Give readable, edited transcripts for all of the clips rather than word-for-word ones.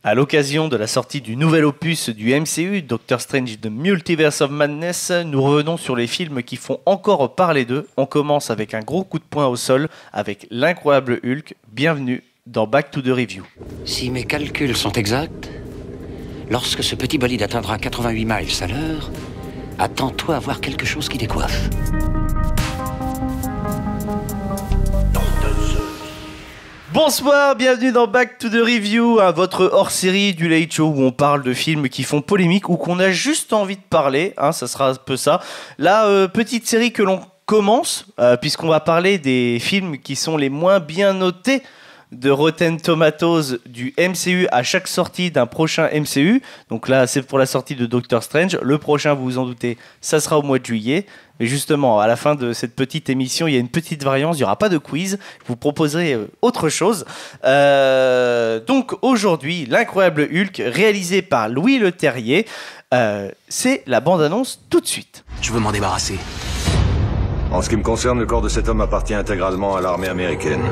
À l'occasion de la sortie du nouvel opus du MCU, Doctor Strange The Multiverse of Madness, nous revenons sur les films qui font encore parler d'eux. On commence avec un gros coup de poing au sol avec l'incroyable Hulk. Bienvenue dans Back to the Review. Si mes calculs sont exacts, lorsque ce petit bolide atteindra 88 miles à l'heure, attends-toi à voir quelque chose qui décoiffe. Bonsoir, bienvenue dans Back to the Review, votre hors-série du Late Show où on parle de films qui font polémique ou qu'on a juste envie de parler, ça sera un peu ça. La petite série que l'on commence, puisqu'on va parler des films qui sont les moins bien notés de Rotten Tomatoes du MCU à chaque sortie d'un prochain MCU. Donc là, c'est pour la sortie de Doctor Strange. Le prochain, vous vous en doutez, ça sera au mois de juillet. Mais justement, à la fin de cette petite émission, il y a une petite variance. Il n'y aura pas de quiz. Je vous proposerai autre chose. Donc aujourd'hui, l'incroyable Hulk, réalisé par Louis Leterrier. C'est la bande-annonce tout de suite. Je veux m'en débarrasser. En ce qui me concerne, le corps de cet homme appartient intégralement à l'armée américaine.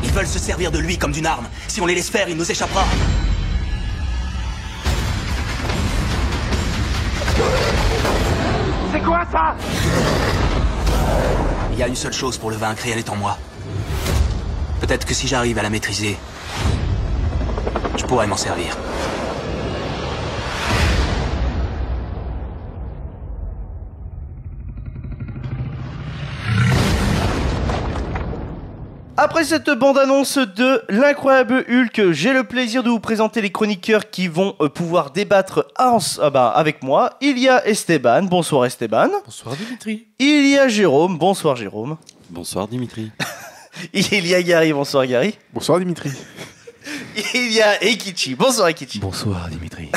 Ils veulent se servir de lui comme d'une arme. Si on les laisse faire, il nous échappera. C'est quoi ça? Il y a une seule chose pour le vaincre et elle est en moi. Peut-être que si j'arrive à la maîtriser, je pourrais m'en servir. Après cette bande-annonce de l'incroyable Hulk, j'ai le plaisir de vous présenter les chroniqueurs qui vont pouvoir débattre avec moi. Il y a Esteban. Bonsoir Esteban. Bonsoir Dimitri. Il y a Jérôme. Bonsoir Jérôme. Bonsoir Dimitri. Il y a Gary. Bonsoir Gary. Bonsoir Dimitri. Il y a Ekichi. Bonsoir Ekichi. Bonsoir Dimitri.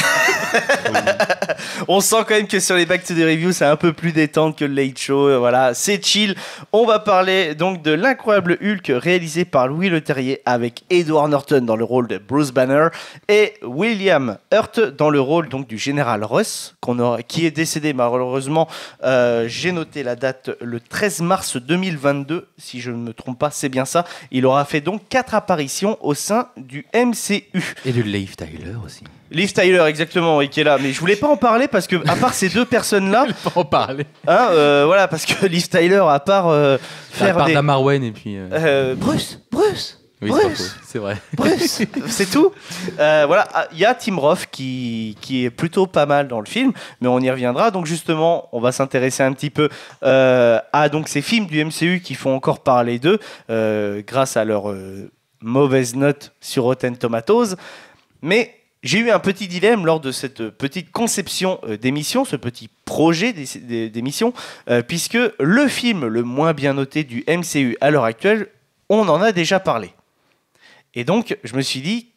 On sent quand même que sur les Back to the Review, c'est un peu plus détente que le Late Show. Voilà, c'est chill. On va parler donc de l'incroyable Hulk réalisé par Louis Leterrier avec Edward Norton dans le rôle de Bruce Banner et William Hurt dans le rôle donc du général Ross qui est décédé malheureusement. J'ai noté la date le 13 mars 2022, si je ne me trompe pas, c'est bien ça. Il aura fait donc 4 apparitions au sein du MCU. Et de Liv Tyler aussi. Liv Tyler, exactement, oui, qui est là. Mais je voulais pas en parler parce que, à part ces deux personnes-là. Je voulais pas en parler. Voilà, parce que Liv Tyler, à part faire. À part Damarwen et puis. Bruce. Oui, Bruce, c'est vrai. Bruce, c'est tout. Voilà, il y a Tim Roth qui est plutôt pas mal dans le film, mais on y reviendra. Donc justement, on va s'intéresser un petit peu à donc ces films du MCU qui font encore parler d'eux grâce à leur mauvaise note sur Rotten Tomatoes. Mais j'ai eu un petit dilemme lors de cette petite conception d'émission, ce petit projet d'émission, puisque le film le moins bien noté du MCU à l'heure actuelle, on en a déjà parlé. Et donc, je me suis dit,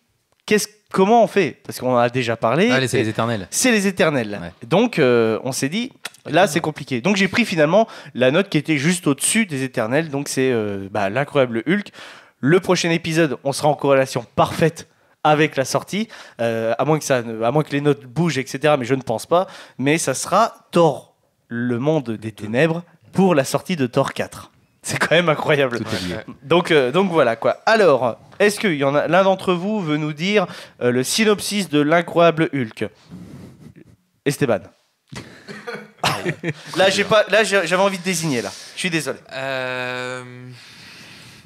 comment on fait? Parce qu'on en a déjà parlé. Allez, c'est les Éternels. C'est les Éternels. Ouais. Donc, on s'est dit, là, c'est compliqué. Donc, j'ai pris finalement la note qui était juste au-dessus des Éternels. Donc, c'est l'incroyable Hulk. Le prochain épisode, on sera en corrélation parfaite avec la sortie, à moins que les notes bougent, etc. Mais je ne pense pas. Mais ça sera Thor, le monde des ténèbres, pour la sortie de Thor 4. C'est quand même incroyable. Donc voilà quoi. Alors, est-ce qu'il y en a l'un d'entre vous veut nous dire le synopsis de l'incroyable Hulk? Esteban. J'avais envie de désigner là. Je suis désolé.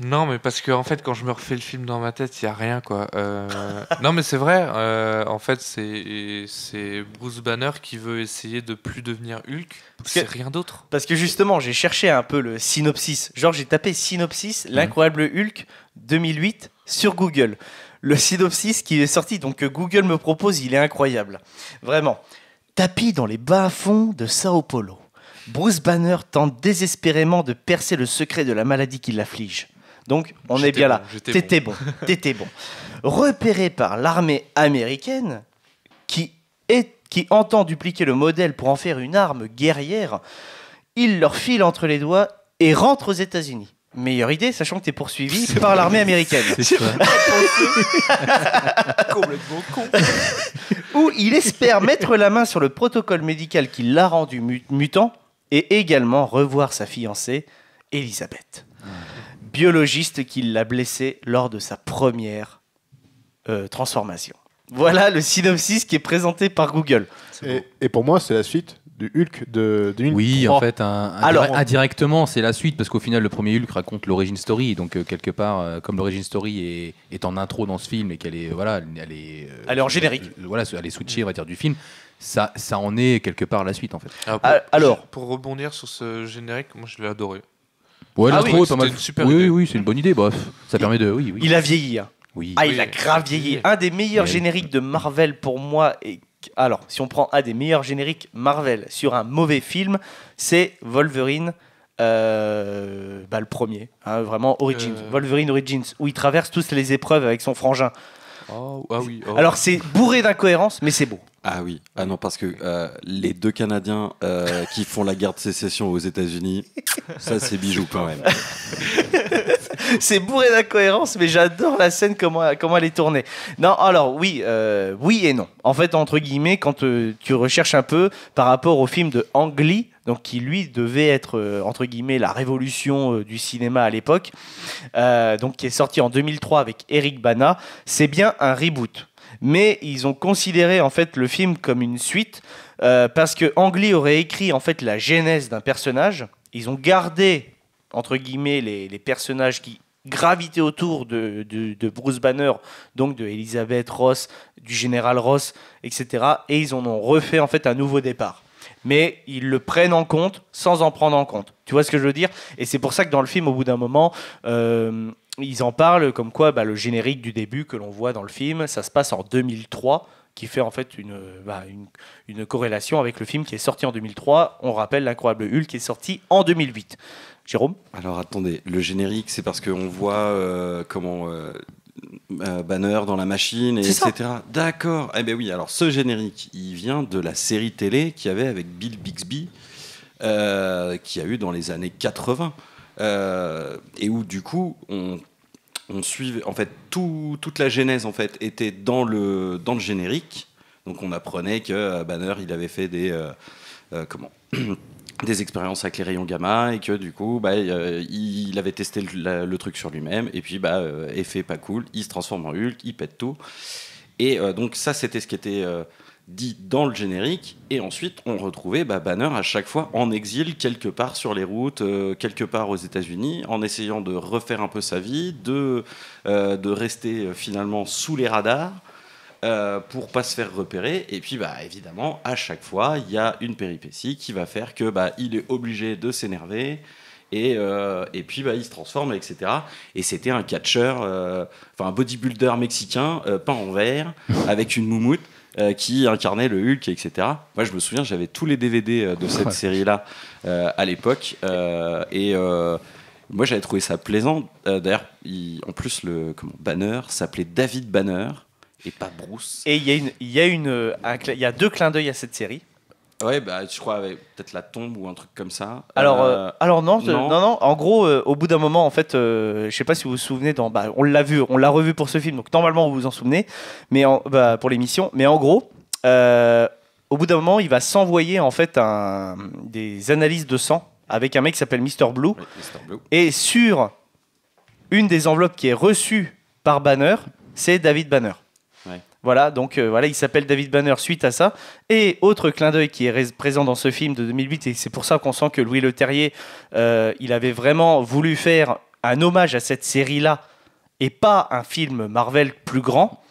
Non, mais parce que en fait, quand je me refais le film dans ma tête, il y a rien quoi. Non, mais c'est vrai. En fait, c'est Bruce Banner qui veut essayer de plus devenir Hulk. C'est rien d'autre. Parce que justement, j'ai cherché un peu le synopsis. Genre, j'ai tapé synopsis, l'incroyable Hulk 2008 sur Google. Le synopsis qui est sorti, donc que Google me propose, il est incroyable. Vraiment. Tapis dans les bas-fonds de Sao Paulo, Bruce Banner tente désespérément de percer le secret de la maladie qui l'afflige. Donc, on est bien là. T'étais bon. Repéré par l'armée américaine, qui entend dupliquer le modèle pour en faire une arme guerrière, il leur file entre les doigts et rentre aux États-Unis. Meilleure idée, sachant que t'es poursuivi par l'armée américaine. C'est quoi? Complètement con. Où il espère mettre la main sur le protocole médical qui l'a rendu mutant et également revoir sa fiancée, Elisabeth. biologiste qui l'a blessé lors de sa première transformation. Voilà le synopsis qui est présenté par Google. Et pour moi, c'est la suite du Hulk de Hulk Oui, 3. en fait, Alors- indirectement, c'est la suite, parce qu'au final, le premier Hulk raconte l'origin story. Donc, quelque part, comme l'origin story est en intro dans ce film et qu'elle est, voilà, Elle est en générique. Voilà, elle est switchée, on va dire, du film. Ça en est quelque part la suite, en fait. Alors- pour rebondir sur ce générique, moi je l'ai adoré. Ouais, Ah l'intro oui, est pas mal. c'était une super Oui, idée. oui, c'est une bonne idée, bref. Ça permet de. Oui, oui. Il a vieilli. Hein. Oui. Ah, il Oui. a grave vieilli. Un des meilleurs Oui. génériques de Marvel pour moi. Alors, si on prend un des meilleurs génériques Marvel sur un mauvais film, c'est Wolverine. Le premier, hein, vraiment Origins, Wolverine Origins, où il traverse toutes les épreuves avec son frangin. Ah oui. oh. Alors c'est bourré d'incohérences, mais c'est beau. Ah oui, ah non, parce que les deux Canadiens qui font la guerre de sécession aux États-Unis, ça c'est bijou quand même. C'est bourré d'incohérences, mais j'adore la scène, comment elle est tournée. Non, alors oui, oui et non. En fait, entre guillemets, quand tu recherches un peu par rapport au film de Ang Lee, donc qui lui devait être entre guillemets la révolution du cinéma à l'époque, donc qui est sorti en 2003 avec Eric Bana, c'est bien un reboot. Mais ils ont considéré en fait le film comme une suite parce que Ang Lee aurait écrit en fait la genèse d'un personnage. Ils ont gardé entre guillemets les personnages qui gravitaient autour de Bruce Banner, donc de Elizabeth Ross, du général Ross, etc. Et ils en ont refait en fait un nouveau départ. Mais ils le prennent en compte sans en prendre en compte. Tu vois ce que je veux dire ? Et c'est pour ça que dans le film, au bout d'un moment, ils en parlent comme quoi le générique du début que l'on voit dans le film, ça se passe en 2003, qui fait en fait une corrélation avec le film qui est sorti en 2003. On rappelle l'Incroyable Hulk qui est sorti en 2008. Jérôme ? Alors attendez, le générique c'est parce qu'on voit Banner dans la machine, C'est ça. etc. D'accord, eh ben oui, alors ce générique, il vient de la série télé qu'il y avait avec Bill Bixby, qu'il y a eu dans les années 80, et où du coup on suivait, en fait, toute la genèse en fait était dans le générique. Donc on apprenait que Banner il avait fait des expériences avec les rayons gamma et que du coup il avait testé le truc sur lui-même et puis effet pas cool, il se transforme en Hulk, il pète tout. Et donc ça c'était ce qui était dit dans le générique, et ensuite on retrouvait Banner à chaque fois en exil quelque part sur les routes, quelque part aux États-Unis, en essayant de refaire un peu sa vie, de rester finalement sous les radars pour pas se faire repérer. Et puis évidemment à chaque fois il y a une péripétie qui va faire que il est obligé de s'énerver. Et puis il se transforme, etc. Et c'était un catcheur, un bodybuilder mexicain peint en vert avec une moumoute qui incarnait le Hulk, etc. Moi je me souviens, j'avais tous les DVD de cette série-là à l'époque, et moi j'avais trouvé ça plaisant. D'ailleurs, en plus Banner s'appelait David Banner et pas Bruce. Et il y a deux clins d'œil à cette série. Ouais, je crois avec peut-être la tombe ou un truc comme ça. Alors non. non. En gros, au bout d'un moment, en fait, je sais pas si vous vous souvenez, on l'a revu pour ce film, donc normalement vous vous en souvenez, mais pour l'émission. Mais en gros, au bout d'un moment, il va s'envoyer en fait des analyses de sang avec un mec qui s'appelle Mr. Blue. Ouais, Mr. Blue. Et sur une des enveloppes qui est reçue par Banner, c'est David Banner. Ouais. Voilà, donc il s'appelle David Banner suite à ça. Et autre clin d'œil qui est présent dans ce film de 2008, et c'est pour ça qu'on sent que Louis Leterrier, il avait vraiment voulu faire un hommage à cette série-là et pas un film Marvel plus grand.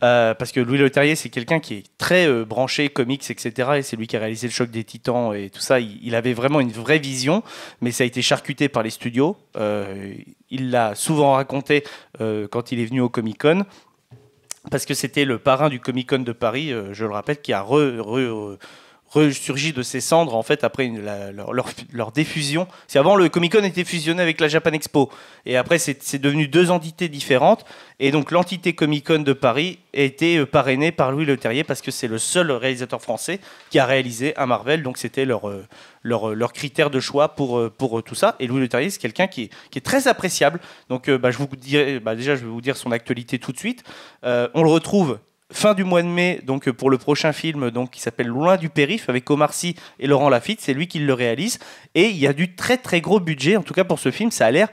Parce que Louis Leterrier, c'est quelqu'un qui est très branché comics, etc. Et c'est lui qui a réalisé le Choc des Titans et tout ça. Il avait vraiment une vraie vision, mais ça a été charcuté par les studios. Il l'a souvent raconté quand il est venu au Comic-Con. Parce que c'était le parrain du Comic-Con de Paris, je le rappelle, qui a ressurgi de ses cendres en fait après leur diffusion. C'est avant le Comic-Con était fusionné avec la Japan Expo et après c'est devenu deux entités différentes, et donc l'entité Comic-Con de Paris a été parrainée par Louis Leterrier parce que c'est le seul réalisateur français qui a réalisé un Marvel, donc c'était leur critère de choix pour tout ça. Et Louis Leterrier, c'est quelqu'un qui est très appréciable. Donc je vous dirai, déjà je vais vous dire son actualité tout de suite. On le retrouve fin du mois de mai, donc pour le prochain film, donc qui s'appelle Loin du périph' avec Omar Sy et Laurent Lafitte. C'est lui qui le réalise, et il y a du très très gros budget. En tout cas pour ce film, ça a l'air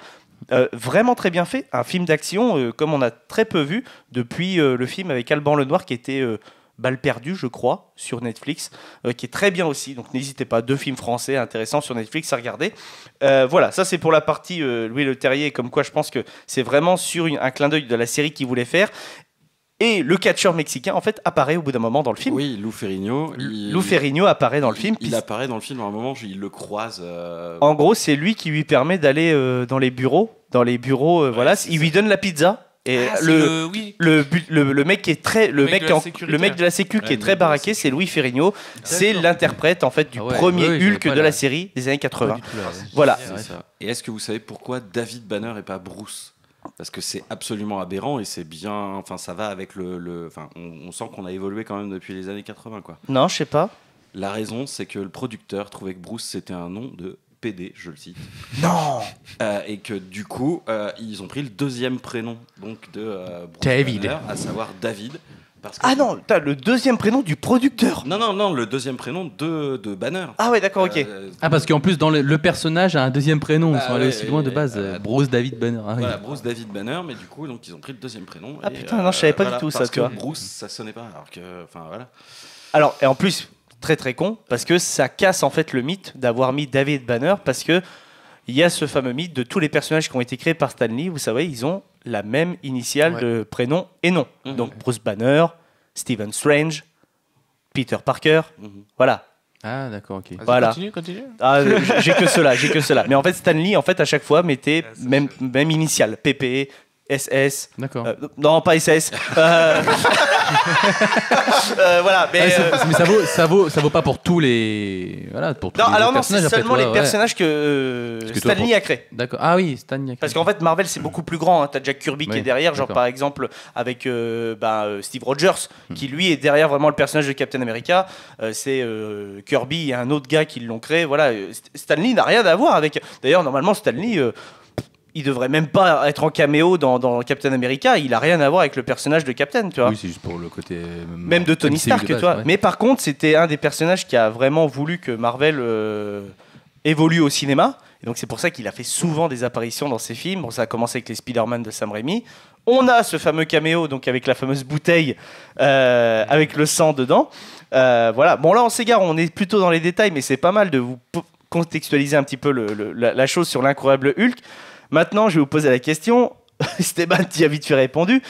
Vraiment très bien fait, un film d'action comme on a très peu vu depuis le film avec Alban Lenoir qui était Balle perdue, je crois, sur Netflix, qui est très bien aussi. Donc n'hésitez pas, 2 films français intéressants sur Netflix à regarder. Voilà, ça c'est pour la partie Louis Leterrier, comme quoi je pense que c'est vraiment sur un clin d'œil de la série qu'il voulait faire. Et le catcheur mexicain, en fait, apparaît au bout d'un moment dans le film. Oui, Lou Ferrigno. Lou Ferrigno apparaît dans le film. Il apparaît dans le film à un moment, il le croise. En gros, c'est lui qui lui permet d'aller dans les bureaux. Voilà, il lui donne la pizza. Et le mec qui est très le mec de la sécu qui est très baraqué, c'est Louis Ferrigno. C'est l'interprète en fait du premier Hulk de la série des années 80. Voilà. Et est-ce que vous savez pourquoi David Banner et pas Bruce? Parce que c'est absolument aberrant et c'est bien. Enfin, ça va avec enfin, on sent qu'on a évolué quand même depuis les années 80, quoi. Non, je sais pas. La raison, c'est que le producteur trouvait que Bruce c'était un nom de PD, je le cite. Non. Et que du coup, ils ont pris le 2e prénom donc de Bruce David. Banner, à savoir David. Parce que non, t'as le 2e prénom du producteur. Non, le 2e prénom de Banner. Ah ouais, d'accord, ok. Parce qu'en plus, dans le personnage a un 2e prénom. Ils sont allés aussi loin de base. Bruce David Banner. Voilà, Bruce David Banner, mais du coup, donc ils ont pris le 2e prénom. Ah putain, non, je savais pas du tout ça, tu vois. Bruce, ça sonnait pas. Alors que, enfin voilà. Alors, et en plus, très très con, parce que ça casse en fait le mythe d'avoir mis David Banner, parce que il y a ce fameux mythe de tous les personnages qui ont été créés par Stan Lee, vous savez, ils ont la même initiale de prénom et nom. Donc Bruce Banner, Stephen Strange, Peter Parker, voilà. Ah d'accord, ok. Voilà. Continue. Ah, j'ai que cela. Mais en fait, Stan Lee, en fait, à chaque fois, mettait même initiale, PP, SS. D'accord. Non, pas SS. Voilà, mais ça vaut pas pour tous les pour tous non, les alors autres non, c'est personnages, seulement après, les personnages que Stan Lee a créés. D'accord. Ah oui, Stan Lee a créé. Parce qu'en fait, Marvel, c'est beaucoup plus grand. Hein. T'as Jack Kirby qui est derrière, genre d'accord. par exemple avec Steve Rogers, qui lui est derrière vraiment le personnage de Captain America. C'est Kirby et un autre gars qui l'ont créé. Voilà, Stan Lee n'a rien à voir avec. D'ailleurs, normalement, Stan Lee. Il devrait même pas être en caméo dans Captain America. Il a rien à voir avec le personnage de Captain, tu vois. Oui, c'est juste pour le côté même de Tony Stark, tu vois. Ouais. Mais par contre, c'était un des personnages qui a vraiment voulu que Marvel évolue au cinéma. Et donc c'est pour ça qu'il a fait souvent des apparitions dans ses films. Bon, ça a commencé avec les Spider-Man de Sam Raimi. On a ce fameux caméo, donc avec la fameuse bouteille avec le sang dedans. Voilà. Bon, là, on s'égare. On est plutôt dans les détails, mais c'est pas mal de vous contextualiser un petit peu la chose sur l'incroyable Hulk. Maintenant, je vais vous poser la question. Stéban, tu as vite fait répondu.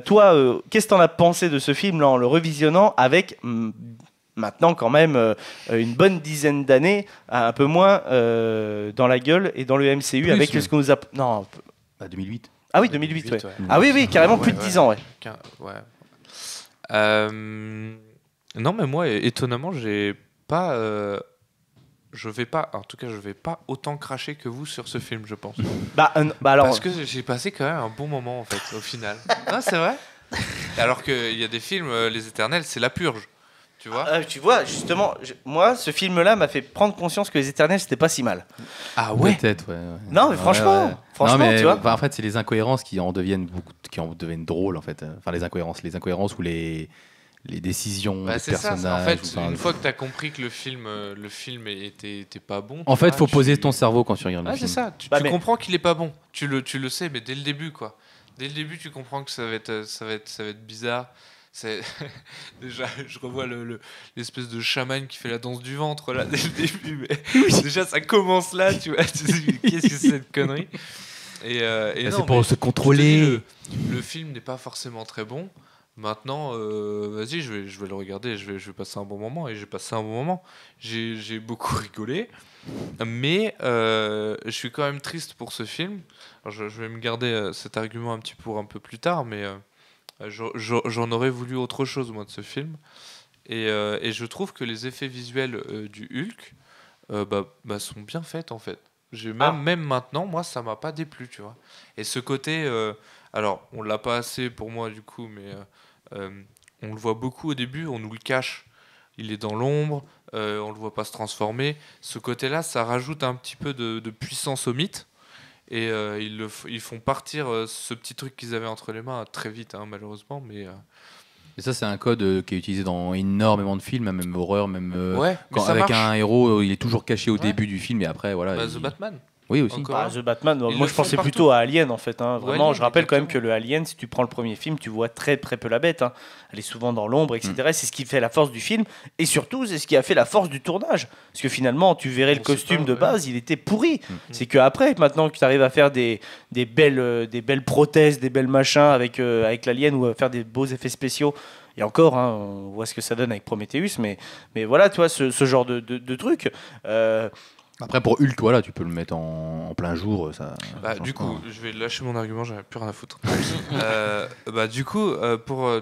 Toi, qu'est-ce que tu en as pensé de ce film là, en le revisionnant avec maintenant quand même une bonne dizaine d'années, un peu moins dans la gueule et dans le MCU plus, avec ce que nous a... Non, 2008. Ah oui, 2008, ouais. Ah oui, carrément plus de 10 ans, ouais. Non, mais moi, étonnamment, j'ai pas... je vais pas autant cracher que vous sur ce film, je pense. Alors... Parce que j'ai passé quand même un bon moment, en fait, au final. Non, c'est vrai. Alors qu'il y a des films, Les Éternels, c'est la purge. Tu vois, tu vois, justement, moi, ce film-là m'a fait prendre conscience que Les Éternels, c'était pas si mal. Ah ouais. Peut-être, ouais. Non, mais franchement, non, mais, tu vois. En fait, c'est les incohérences qui en deviennent drôles, en fait. Enfin, les incohérences ou les décisions des personnages. Ça. En fait, une fois que tu as compris que le film était pas bon. En fait, il faut poser ton cerveau quand tu regardes le film. C'est ça. Tu comprends qu'il est pas bon. Tu le sais, mais dès le début, quoi. Dès le début, tu comprends que ça va être bizarre. Déjà, je revois l'espèce de chaman qui fait la danse du ventre là dès le début. Mais déjà, ça commence là, tu vois. Tu te dis, qu'est-ce que c'est cette connerie? Et non, c'est pour se contrôler. Le film n'est pas forcément très bon. Maintenant, vas-y, je vais le regarder, je vais passer un bon moment, et j'ai passé un bon moment. J'ai beaucoup rigolé, mais je suis quand même triste pour ce film. Alors, je vais me garder cet argument un peu plus tard, mais j'en aurais voulu autre chose, moi, de ce film. Et je trouve que les effets visuels du Hulk sont bien faits, en fait. Même maintenant, moi, ça m'a pas déplu, tu vois. Et ce côté... alors, on l'a pas assez pour moi, du coup, mais... on le voit beaucoup au début, on nous le cache. Il est dans l'ombre, on le voit pas se transformer. Ce côté-là, ça rajoute un petit peu de puissance au mythe. Et ils font partir ce petit truc qu'ils avaient entre les mains très vite, hein, malheureusement. Mais et ça, c'est un code qui est utilisé dans énormément de films, même horreur, même ouais, avec un héros, il est toujours caché au début du film et après, voilà. The Batman. Oui, aussi. Encore. The Batman, Ils moi le je pensais font plutôt à Alien en fait. Hein. Ou Vraiment, Alien, je rappelle quand même que exactement. le Alien, si tu prends le premier film, tu vois très très peu la bête. Hein. Elle est souvent dans l'ombre, etc. C'est ce qui fait la force du film et surtout c'est ce qui a fait la force du tournage. Parce que finalement, tu verrais le On sait costume pas, de ouais. base, il était pourri. C'est qu'après, maintenant que tu arrives à faire des belles prothèses, des belles machins avec l'Alien ou à faire des beaux effets spéciaux. Et encore, hein, on voit ce que ça donne avec Prometheus, mais voilà, tu vois, ce genre de truc. Après, pour Hulk, voilà, tu peux le mettre en plein jour. Ça change Du pas, coup, hein. je vais lâcher mon argument, j'en ai plus rien à foutre. Du coup,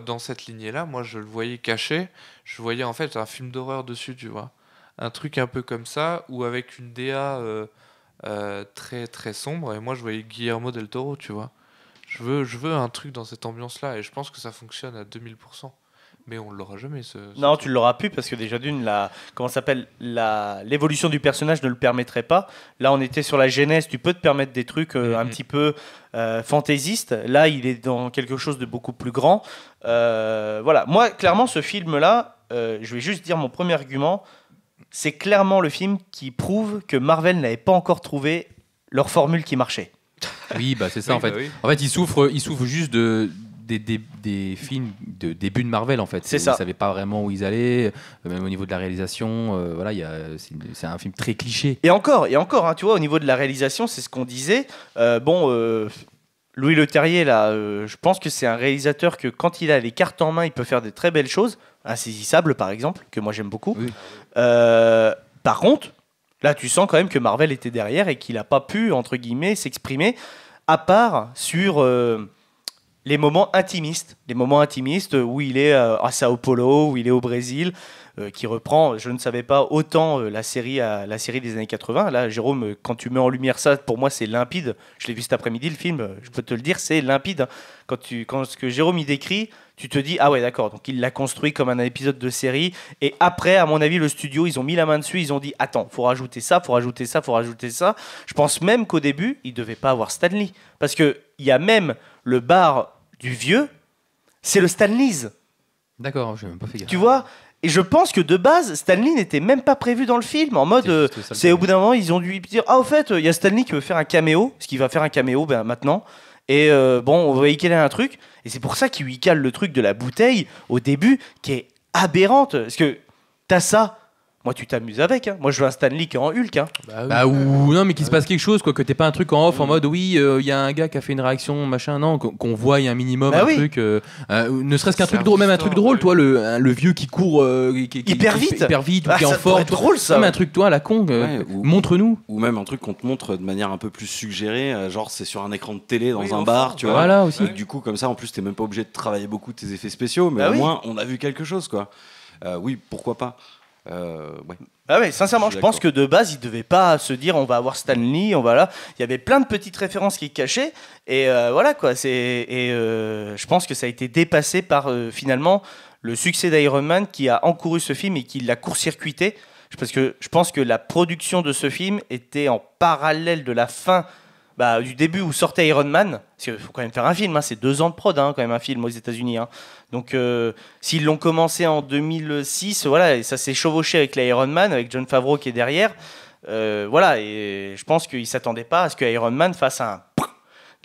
dans cette lignée-là, moi je le voyais caché, je voyais en fait un film d'horreur dessus, tu vois. Un truc un peu comme ça, ou avec une DA très très sombre, et moi je voyais Guillermo del Toro, tu vois. Je veux un truc dans cette ambiance-là, et je pense que ça fonctionne à 2000%. Mais on l'aura jamais, ce Non, truc. tu l'auras plus parce que déjà comment ça s'appelle, l'évolution du personnage ne le permettrait pas. Là, on était sur la genèse, tu peux te permettre des trucs un petit peu fantaisistes. Là, il est dans quelque chose de beaucoup plus grand. Voilà, moi, clairement, ce film-là, je vais juste dire mon premier argument, c'est clairement le film qui prouve que Marvel n'avait pas encore trouvé leur formule qui marchait. Oui, bah c'est ça Oui, en fait. bah oui. En fait, ils souffrent juste des films de début de Marvel en fait. C'est Où ça. Ils savaient pas vraiment où ils allaient, même au niveau de la réalisation. Voilà, c'est un film très cliché. Et encore, hein, tu vois, au niveau de la réalisation, c'est ce qu'on disait. Louis Leterrier, là, je pense que c'est un réalisateur que quand il a les cartes en main, il peut faire de très belles choses. Insaisissable, par exemple, que moi j'aime beaucoup. Oui. Par contre, là, tu sens quand même que Marvel était derrière et qu'il n'a pas pu, entre guillemets, s'exprimer, à part sur les moments intimistes. Les moments intimistes où il est à Sao Paulo, où il est au Brésil, qui reprend, je ne savais pas, autant la série des années 80. Là, Jérôme, quand tu mets en lumière ça, pour moi, c'est limpide. Je l'ai vu cet après-midi, le film, je peux te le dire, c'est limpide. Quand ce que Jérôme y décrit, tu te dis, ah ouais, d'accord, donc il l'a construit comme un épisode de série. Et après, à mon avis, le studio, ils ont mis la main dessus, ils ont dit, attends, faut rajouter ça, faut rajouter ça, faut rajouter ça. Je pense même qu'au début, il ne devait pas avoir Stan Lee. Parce qu'il y a même le bar du vieux, c'est le Stan Lee's. D'accord, je n'ai même pas fait gaffe. Tu vois. Et je pense que de base, Stanley n'était même pas prévu dans le film. En mode, C'est juste ça, le c'est au problème. bout d'un moment, ils ont dû lui dire, ah au fait, il y a Stanley qui veut faire un caméo, ce qui va faire un caméo maintenant. Et on va y caler un truc. Et c'est pour ça qu'il lui cale le truc de la bouteille au début, qui est aberrante. Parce que t'as ça. Moi, tu t'amuses avec. Hein. Moi, je veux un Stanley qui est en Hulk. Hein. Bah ou non mais qu'il se passe quelque chose quoi, que t'aies pas un truc en off en mode oui il y a un gars qui a fait une réaction machin, non qu'on voit il y a un minimum Bah un oui. truc ne serait-ce qu'un C'est truc un drôle, même un histoire, truc drôle oui. toi le vieux qui court Hyper vite. ou Ah, qui est en ça pourrait forme, être drôle, ça. même un truc toi à la con Ouais, ou- montre-nous. Ou même un truc qu'on te montre de manière un peu plus suggérée, genre c'est sur un écran de télé dans Oui, un au bar, fond, tu ouais. vois. Voilà aussi. Et du coup, comme ça, en plus, t'es même pas obligé de travailler beaucoup tes effets spéciaux, mais Bah au oui. moins, on a vu quelque chose, quoi. Oui, pourquoi pas. Ouais. Ah ouais, sincèrement, Je je suis pense que d'accord. de base, il devait pas se dire on va avoir Stan Lee, on va là. Il y avait plein de petites références qui cachaient et voilà quoi. Je pense que ça a été dépassé par finalement le succès d'Iron Man qui a encouru ce film et qui l'a court-circuité. Parce que je pense que la production de ce film était en parallèle de la fin. Du début où sortait Iron Man, parce qu'il faut quand même faire un film, hein, c'est 2 ans de prod quand même un film aux États-Unis. Hein. Donc s'ils l'ont commencé en 2006, voilà, et ça s'est chevauché avec l'Iron Man, avec Jon Favreau qui est derrière. Voilà, et je pense qu'ils ne s'attendaient pas à ce que Iron Man fasse un.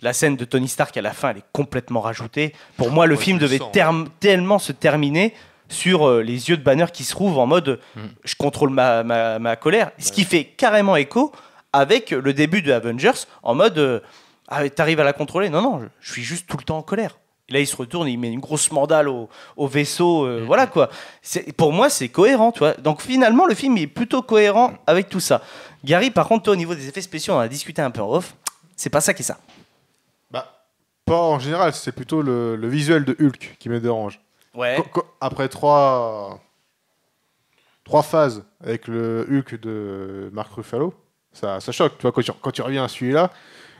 La scène de Tony Stark à la fin, elle est complètement rajoutée. Pour moi, le Ouais, film tu le devait sens. tellement se terminer sur les yeux de Banner qui se rouvent en mode je contrôle ma colère. Ce qui fait carrément écho avec le début de Avengers en mode t'arrives à la contrôler. Non, je suis juste tout le temps en colère. Et là, il se retourne et il met une grosse mandale au vaisseau. Voilà quoi. Pour moi, c'est cohérent. Tu vois. Donc finalement, le film est plutôt cohérent avec tout ça. Gary, par contre, toi, au niveau des effets spéciaux, on a discuté un peu en off. C'est pas ça qui est ça. Pas en général, c'est plutôt le visuel de Hulk qui me dérange. Ouais. Après trois phases avec le Hulk de Mark Ruffalo, ça choque. Tu vois, quand tu reviens à celui-là,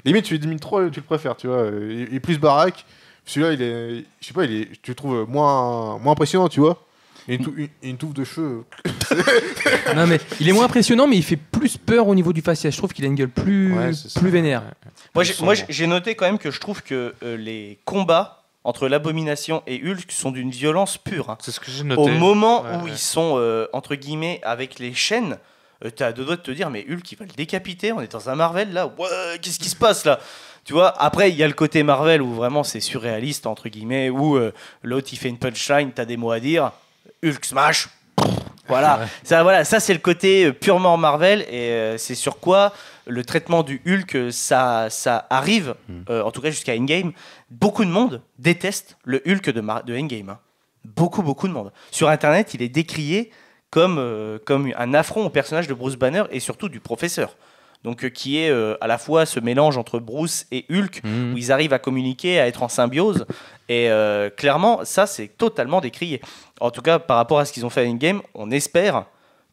limite, tu limite trop, tu le préfères. Tu vois, il est plus baraque. Celui-là, il est, je sais pas, tu le trouves moins impressionnant, tu vois. Une touffe de cheveux. Non mais il est moins impressionnant mais il fait plus peur au niveau du faciès. Je trouve qu'il a une gueule plus Ouais, c'est ça. plus vénère. Moi, j'ai noté quand même que je trouve que les combats entre l'Abomination et Hulk sont d'une violence pure. Hein. C'est ce que j'ai noté. Au moment Ouais, où ouais. ils sont, entre guillemets, avec les chaînes, t'as deux doigts de te dire, mais Hulk, il va le décapiter, on est dans un Marvel, là, ouais, qu'est-ce qui se passe, là? Tu vois, après, il y a le côté Marvel, où vraiment, c'est surréaliste, entre guillemets, où l'autre, il fait une punchline, t'as des mots à dire, Hulk smash, voilà. Ça c'est le côté purement Marvel, et c'est sur quoi le traitement du Hulk, ça arrive, en tout cas jusqu'à Endgame. Beaucoup de monde déteste le Hulk de Endgame, hein. Beaucoup de monde. Sur Internet, il est décrié comme un affront au personnage de Bruce Banner et surtout du professeur. Donc, qui est à la fois ce mélange entre Bruce et Hulk, où ils arrivent à communiquer, à être en symbiose. Et clairement, ça, c'est totalement décrié. En tout cas, par rapport à ce qu'ils ont fait à Endgame, on espère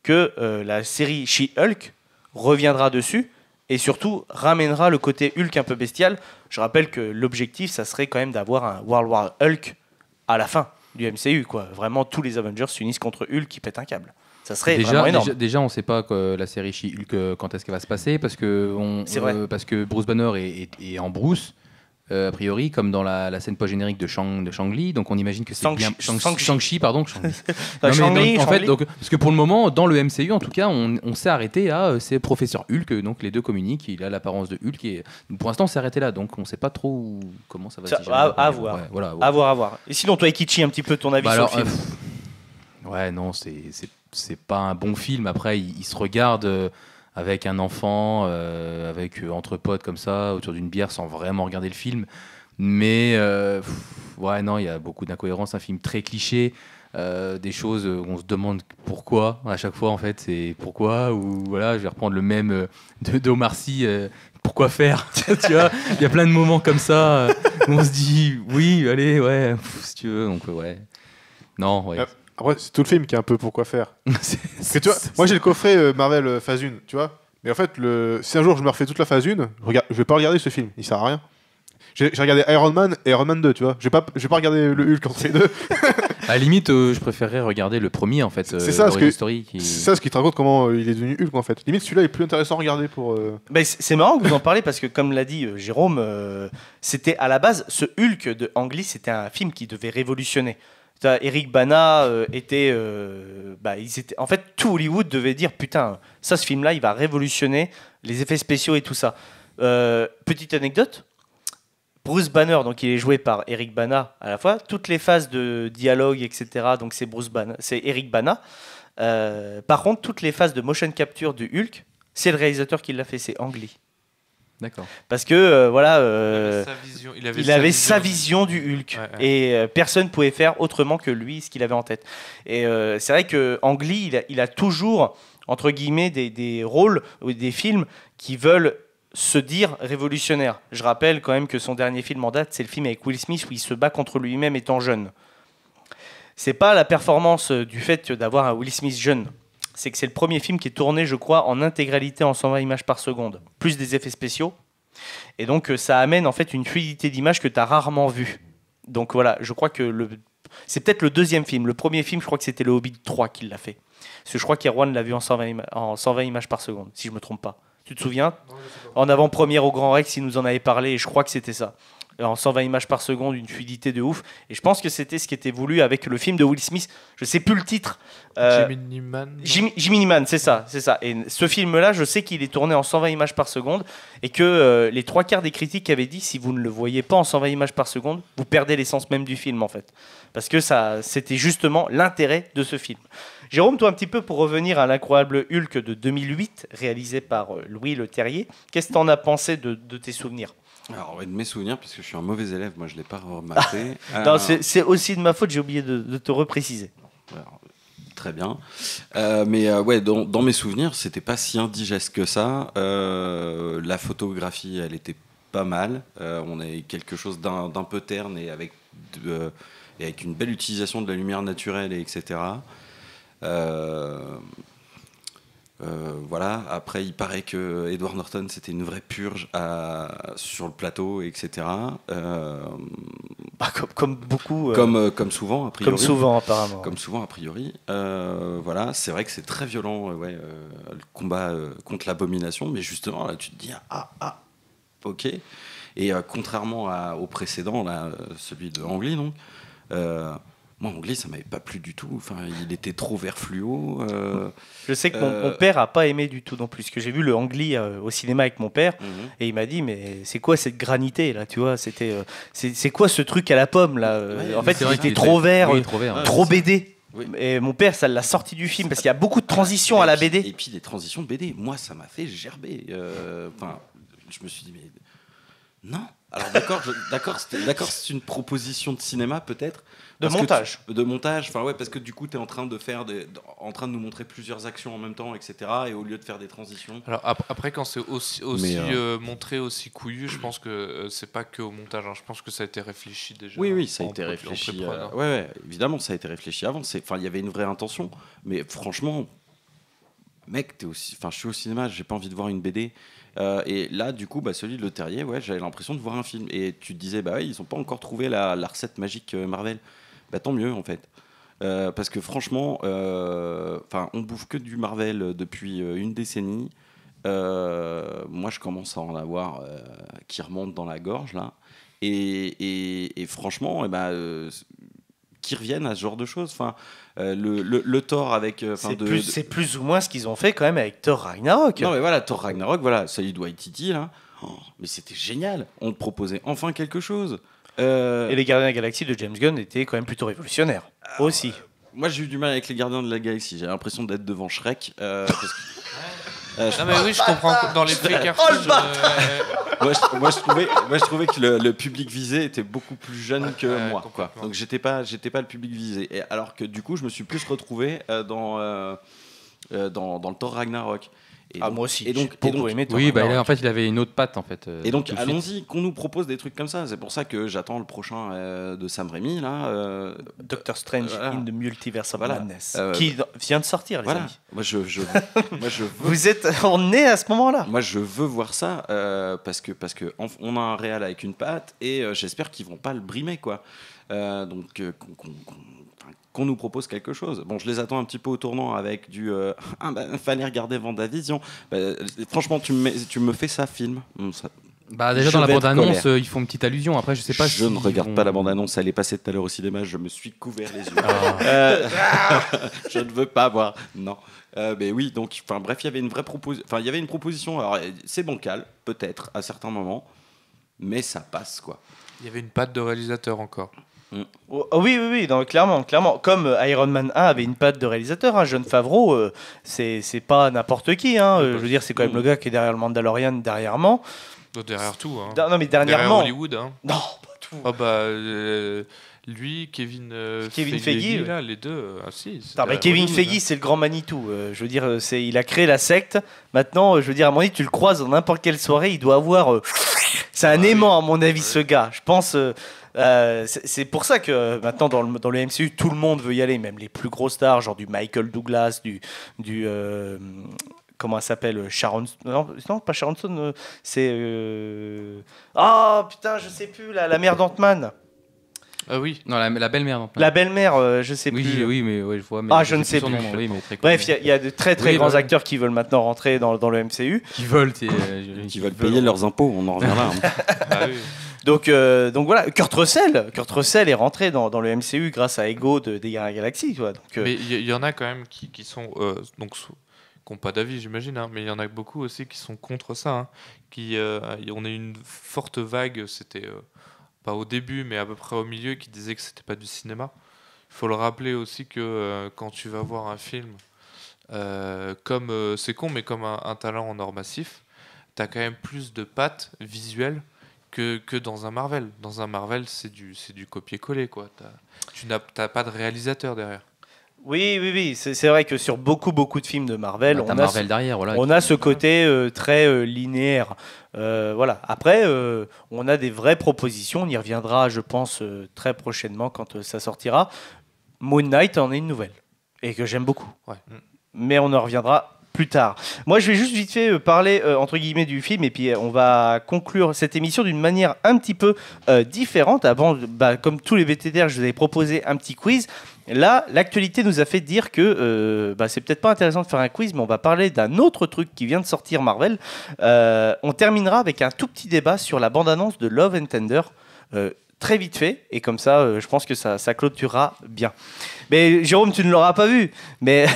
que la série She-Hulk reviendra dessus et surtout ramènera le côté Hulk un peu bestial. Je rappelle que l'objectif, ça serait quand même d'avoir un World War Hulk à la fin du MCU, quoi. Vraiment, tous les Avengers s'unissent contre Hulk qui pète un câble. Ça serait vraiment énorme. Déjà, on ne sait pas que la série She-Hulk, quand est-ce qu'elle va se passer, parce que Bruce Banner est en Bruce, a priori, comme dans la scène post-générique de Shang-Li, donc on imagine que c'est bien Shang-Chi, pardon. En fait, parce que pour le moment, dans le MCU, en tout cas, on s'est arrêté à c'est Professeur Hulk, donc les deux communiquent, il a l'apparence de Hulk, et pour l'instant, on s'est arrêté là, donc on ne sait pas trop comment ça va se gérer. À voir. Ouais, voilà, à voir. Et sinon, toi, Ekichi, un petit peu ton avis sur le film. Ouais, non, c'est pas un bon film. Après, il se regarde avec un enfant, entre potes comme ça, autour d'une bière, sans vraiment regarder le film. Mais ouais, non, il y a beaucoup d'incohérences. Un film très cliché, des choses où on se demande pourquoi à chaque fois. En fait, c'est pourquoi, ou voilà, je vais reprendre le même d'Omar Sy. Pourquoi faire? Tu vois, il y a plein de moments comme ça où on se dit oui, allez, ouais, si tu veux. Donc ouais, non, ouais. Après, c'est tout le film qui est un peu pourquoi faire. Parce que, tu vois, moi j'ai le coffret Marvel phase 1, tu vois. Mais en fait, si un jour je me refais toute la phase 1, je vais pas regarder ce film, il sert à rien. J'ai regardé Iron Man et Iron Man 2, tu vois. Je vais pas regarder le Hulk entre les deux. À la limite, je préférerais regarder le premier, en fait. C'est ça, c'est ça ce qui te raconte comment il est devenu Hulk, en fait. Limite, celui-là est plus intéressant à regarder pour... Ben, c'est marrant que vous en parlez parce que, comme l'a dit Jérôme, c'était à la base, ce Hulk de Ang Lee, c'était un film qui devait révolutionner. Eric Bana était... en fait, tout Hollywood devait dire, putain, ça, ce film-là, il va révolutionner les effets spéciaux et tout ça. Petite anecdote, Bruce Banner, donc il est joué par Eric Bana à la fois, toutes les phases de dialogue, etc., donc c'est Eric Bana. Par contre, toutes les phases de motion capture du Hulk, c'est le réalisateur qui l'a fait, c'est Ang Lee. D'accord. Parce que il avait sa vision du Hulk, ouais. Et personne ne pouvait faire autrement que lui ce qu'il avait en tête. Et c'est vrai que Ang Lee, il a toujours entre guillemets des rôles ou des films qui veulent se dire révolutionnaires. Je rappelle quand même que son dernier film en date, c'est le film avec Will Smith où il se bat contre lui-même étant jeune. C'est pas la performance du fait d'avoir un Will Smith jeune. C'est que c'est le premier film qui est tourné, je crois, en intégralité en 120 images par seconde, plus des effets spéciaux. Et donc, ça amène en fait une fluidité d'image que tu as rarement vue. Donc voilà, je crois que c'est peut-être le deuxième film. Le premier film, je crois que c'était le Hobbit 3 qui l'a fait. Parce que je crois qu'Erwan l'a vu en 120 images par seconde, si je ne me trompe pas. Tu te souviens? En avant-première au Grand Rex, il nous en avait parlé, et je crois que c'était ça. En 120 images par seconde, une fluidité de ouf. Et je pense que c'était ce qui était voulu avec le film de Will Smith. Je sais plus le titre. Jiminy Man, c'est ça. Et ce film-là, je sais qu'il est tourné en 120 images par seconde et que les trois quarts des critiques avaient dit si vous ne le voyez pas en 120 images par seconde, vous perdez l'essence même du film en fait. Parce que c'était justement l'intérêt de ce film. Jérôme, toi un petit peu pour revenir à l'incroyable Hulk de 2008, réalisé par Louis Leterrier, qu'est-ce que tu en as pensé de tes souvenirs? Alors, de mes souvenirs, parce que je suis un mauvais élève, moi je ne l'ai pas remarqué. Non, c'est aussi de ma faute, j'ai oublié de te repréciser. Alors, très bien. Mais ouais, dans mes souvenirs, c'était pas si indigeste que ça. La photographie, elle était pas mal. On avait quelque chose d'un peu terne et avec une belle utilisation de la lumière naturelle, etc. Voilà. Après, il paraît que Edward Norton c'était une vraie purge sur le plateau, etc. Comme beaucoup. Comme souvent, a priori. Comme souvent, apparemment. Comme souvent, a priori. Voilà, c'est vrai que c'est très violent, le combat contre l'abomination, mais justement, là, tu te dis ok. Et contrairement au précédent, là, celui de Ang Lee, donc. Moi, Ang Lee, ça m'avait pas plu du tout. Enfin, il était trop vert fluo. Je sais que mon père a pas aimé du tout non plus. Parce que j'ai vu le Ang Lee au cinéma avec mon père et il m'a dit mais c'est quoi cette granité là, tu vois, c'est quoi ce truc à la pomme là en fait, il était trop vert, trop BD. Oui. Et mon père, ça l'a sorti du film parce qu'il y a beaucoup de transitions à la BD. Et puis les transitions BD, moi, ça m'a fait gerber. Enfin, je me suis dit mais non. Alors d'accord, c'est une proposition de cinéma peut-être. De montage. De montage, enfin ouais, parce que du coup, tu es en train de nous montrer plusieurs actions en même temps, etc. Et au lieu de faire des transitions. Alors après, quand c'est aussi montré aussi couillu, je pense que c'est pas que au montage. Hein. Je pense que ça a été réfléchi déjà. Oui, ça a été réfléchi. Ouais, évidemment, ça a été réfléchi avant. Enfin, il y avait une vraie intention, mais franchement, mec, je suis au cinéma, j'ai pas envie de voir une BD. Et là, du coup, celui de Le Terrier, ouais, j'avais l'impression de voir un film. Et tu te disais, bah ouais, ils ont pas encore trouvé la recette magique Marvel. Bah tant mieux en fait. Parce que franchement, on bouffe que du Marvel depuis une décennie. Moi, je commence à en avoir qui remonte dans la gorge là. Et franchement, qui reviennent à ce genre de choses. Enfin, le Thor avec. C'est plus ou moins ce qu'ils ont fait quand même avec Thor Ragnarok. Non mais voilà, Thor Ragnarok, voilà, Saïd Waititi là. Mais c'était génial. On te proposait enfin quelque chose. Et les Gardiens de la Galaxie de James Gunn étaient quand même plutôt révolutionnaires aussi. Moi j'ai eu du mal avec les Gardiens de la Galaxie. J'ai l'impression d'être devant Shrek. Non mais oui, je comprends dans les faits cartouches. Moi je trouvais que le public visé était beaucoup plus jeune que moi. Quoi. Donc j'étais pas le public visé. Et alors que du coup je me suis plus retrouvé dans le Thor Ragnarok. Moi aussi. Et donc aimé. Oui, là, en fait, il avait une autre patte en fait. Et donc allons-y, qu'on nous propose des trucs comme ça. C'est pour ça que j'attends le prochain de Sam Raimi là. Doctor Strange in the Multiverse of Madness, qui vient de sortir, les amis. Moi je veux. Vous êtes en est à ce moment-là. Moi je veux voir ça parce que on a un réal avec une patte et j'espère qu'ils vont pas le brimer quoi. Donc qu'on nous propose quelque chose. Bon, je les attends un petit peu au tournant avec du fallait regarder WandaVision. Franchement, tu me fais ça film. Déjà dans la bande-annonce, ils font une petite allusion. Après, je sais pas. Je ne regarde pas la bande-annonce. Elle est passée tout à l'heure au cinéma. Je me suis couvert les yeux. Je ne veux pas voir. Non. Mais oui. Donc, bref, il y avait une vraie proposition. Enfin, il y avait une proposition. Alors, c'est bancal, peut-être à certains moments, mais ça passe quoi. Il y avait une patte de réalisateur encore. Oui, donc, clairement. Comme Iron Man 1 avait une patte de réalisateur, Jon Favreau, c'est pas n'importe qui. Je veux dire, c'est quand même le gars qui est derrière le Mandalorian, dernièrement. Derrière tout. Non, mais dernièrement. Derrière Hollywood. Non, pas tout. Lui, Kevin Feige, là, les deux. Si, Kevin Feige, c'est le grand Manitou. Je veux dire, il a créé la secte. Maintenant, je veux dire, à mon avis, tu le croises dans n'importe quelle soirée, il doit avoir. C'est un aimant, à mon avis, ce gars. Je pense. C'est pour ça que maintenant dans le MCU tout le monde veut y aller, même les plus gros stars, genre du Michael Douglas, du comment elle s'appelle, Sharon, non pas Sharon Stone, c'est putain je sais plus, la mère d'Ant-Man. Oui, non, la belle-mère d'Ant-Man. La belle-mère, je sais plus. Oui, mais je vois. Mais je ne sais plus. Nom, oui, mais bref, il y a de très grands acteurs qui veulent maintenant rentrer dans le MCU. Qui veulent payer leurs impôts, on en revient là. Oui. Donc voilà, Kurt Russell est rentré dans le MCU grâce à Ego des Gardiens de la Galaxie, tu vois. Mais il y en a quand même qui sont qui n'ont pas d'avis, j'imagine, mais il y en a beaucoup aussi qui sont contre ça. On a eu une forte vague, c'était pas au début, mais à peu près au milieu, qui disait que c'était pas du cinéma. Il faut le rappeler aussi que quand tu vas voir un film, comme c'est con, mais comme un talent en or massif, t'as quand même plus de pattes visuelles que dans un Marvel. Dans un Marvel, c'est du copier-coller, quoi. T'as pas de réalisateur derrière. Oui, c'est vrai que sur beaucoup de films de Marvel, on a ce côté très linéaire. Voilà. Après, on a des vraies propositions. On y reviendra, je pense, très prochainement quand ça sortira. Moon Knight en est une nouvelle et que j'aime beaucoup. Ouais. Mais on en reviendra plus tard. Moi, je vais juste vite fait parler entre guillemets du film et puis on va conclure cette émission d'une manière un petit peu différente. Avant, comme tous les VTTR, je vous avais proposé un petit quiz. Là, l'actualité nous a fait dire que c'est peut-être pas intéressant de faire un quiz, mais on va parler d'un autre truc qui vient de sortir On terminera avec un tout petit débat sur la bande-annonce de Love and Tender. très vite fait, et comme ça, je pense que ça clôturera bien. Mais Jérôme, tu ne l'auras pas vu, mais...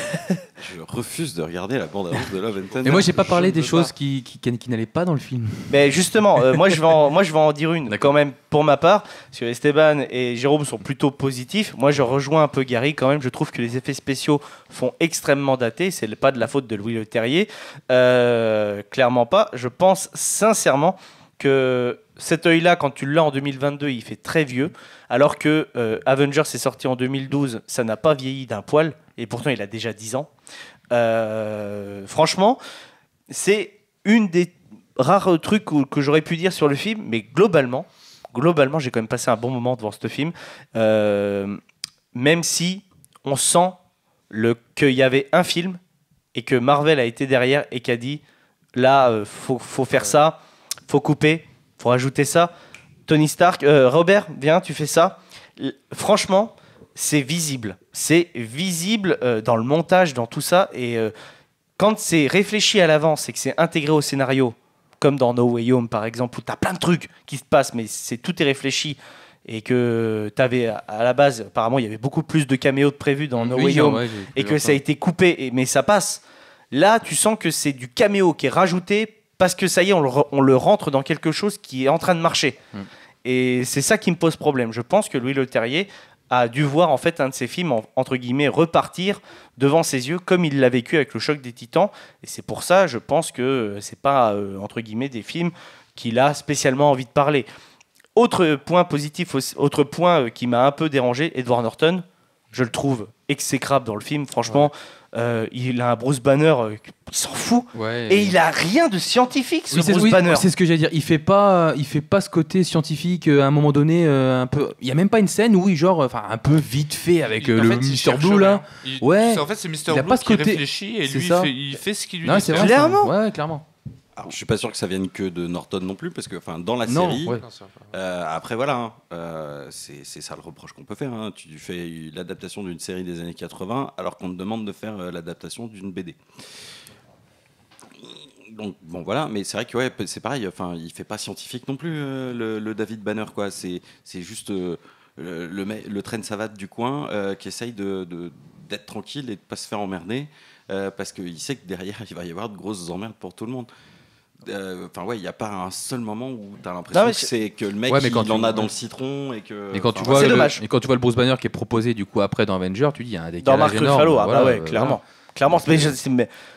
Je refuse de regarder la bande-annonce de Love and Thunder. Et moi, j'ai pas parlé des Je veux choses pas. qui n'allaient pas dans le film. Mais justement, moi je vais en dire une quand même pour ma part, parce que Esteban et Jérôme sont plutôt positifs. Moi je rejoins un peu Gary quand même, je trouve que les effets spéciaux font extrêmement dater, c'est pas de la faute de Louis Leterrier, clairement pas. Je pense sincèrement que cet œil-là, quand tu l'as en 2022, il fait très vieux, alors que Avengers est sorti en 2012, ça n'a pas vieilli d'un poil, et pourtant il a déjà 10 ans. Franchement, c'est une des rares trucs que j'aurais pu dire sur le film, mais globalement, j'ai quand même passé un bon moment devant ce film, même si on sent qu'il y avait un film et que Marvel a été derrière et qu'a dit là, faut faire ça, faut couper, faut rajouter ça. Tony Stark, Robert, viens, tu fais ça. Franchement, c'est visible dans le montage, dans tout ça, et quand c'est réfléchi à l'avance et que c'est intégré au scénario, comme dans No Way Home par exemple, où tu as plein de trucs qui se passent, mais tout est réfléchi, et que tu avais à la base, apparemment il y avait beaucoup plus de caméos de prévus dans No Way Home, et que ça a été coupé, mais ça passe. Là, tu sens que c'est du caméo qui est rajouté parce que ça y est, on le rentre dans quelque chose qui est en train de marcher. Et c'est ça qui me pose problème. Je pense que Louis Leterrier a dû voir en fait un de ses films entre guillemets repartir devant ses yeux comme il l'a vécu avec le choc des Titans, et c'est pour ça je pense que c'est pas entre guillemets des films qu'il a spécialement envie de parler. Autre point positif, autre point qui m'a un peu dérangé, Edward Norton, je le trouve exécrable dans le film, franchement. Il a un Bruce Banner, il s'en fout, et il a rien de scientifique, ce Bruce Banner. C'est ce que j'allais dire. Il fait pas ce côté scientifique à un moment donné un peu. Il y a même pas une scène où un peu vite fait avec le Mr Blue là. En fait, c'est Mr Blue qui réfléchit et lui il fait ce qu'il lui dit. Clairement. Ouais, clairement. Alors, je suis pas sûr que ça vienne que de Norton non plus, parce que dans la série, après voilà, c'est ça le reproche qu'on peut faire. Tu fais l'adaptation d'une série des années 80 alors qu'on te demande de faire l'adaptation d'une BD. Donc bon voilà, mais c'est vrai que c'est pareil. Enfin, il fait pas scientifique non plus le David Banner quoi. C'est juste le train de savate du coin qui essaye d'être tranquille et de pas se faire emmerder parce qu'il sait que derrière il va y avoir de grosses emmerdes pour tout le monde. Il n'y a pas un seul moment où tu as l'impression que le mec il en a dans le citron et que. Et quand tu vois le Bruce Banner qui est proposé du coup après dans Avengers, tu dis il y a un décalage dans Mark énorme. Ruffalo, clairement. Clairement,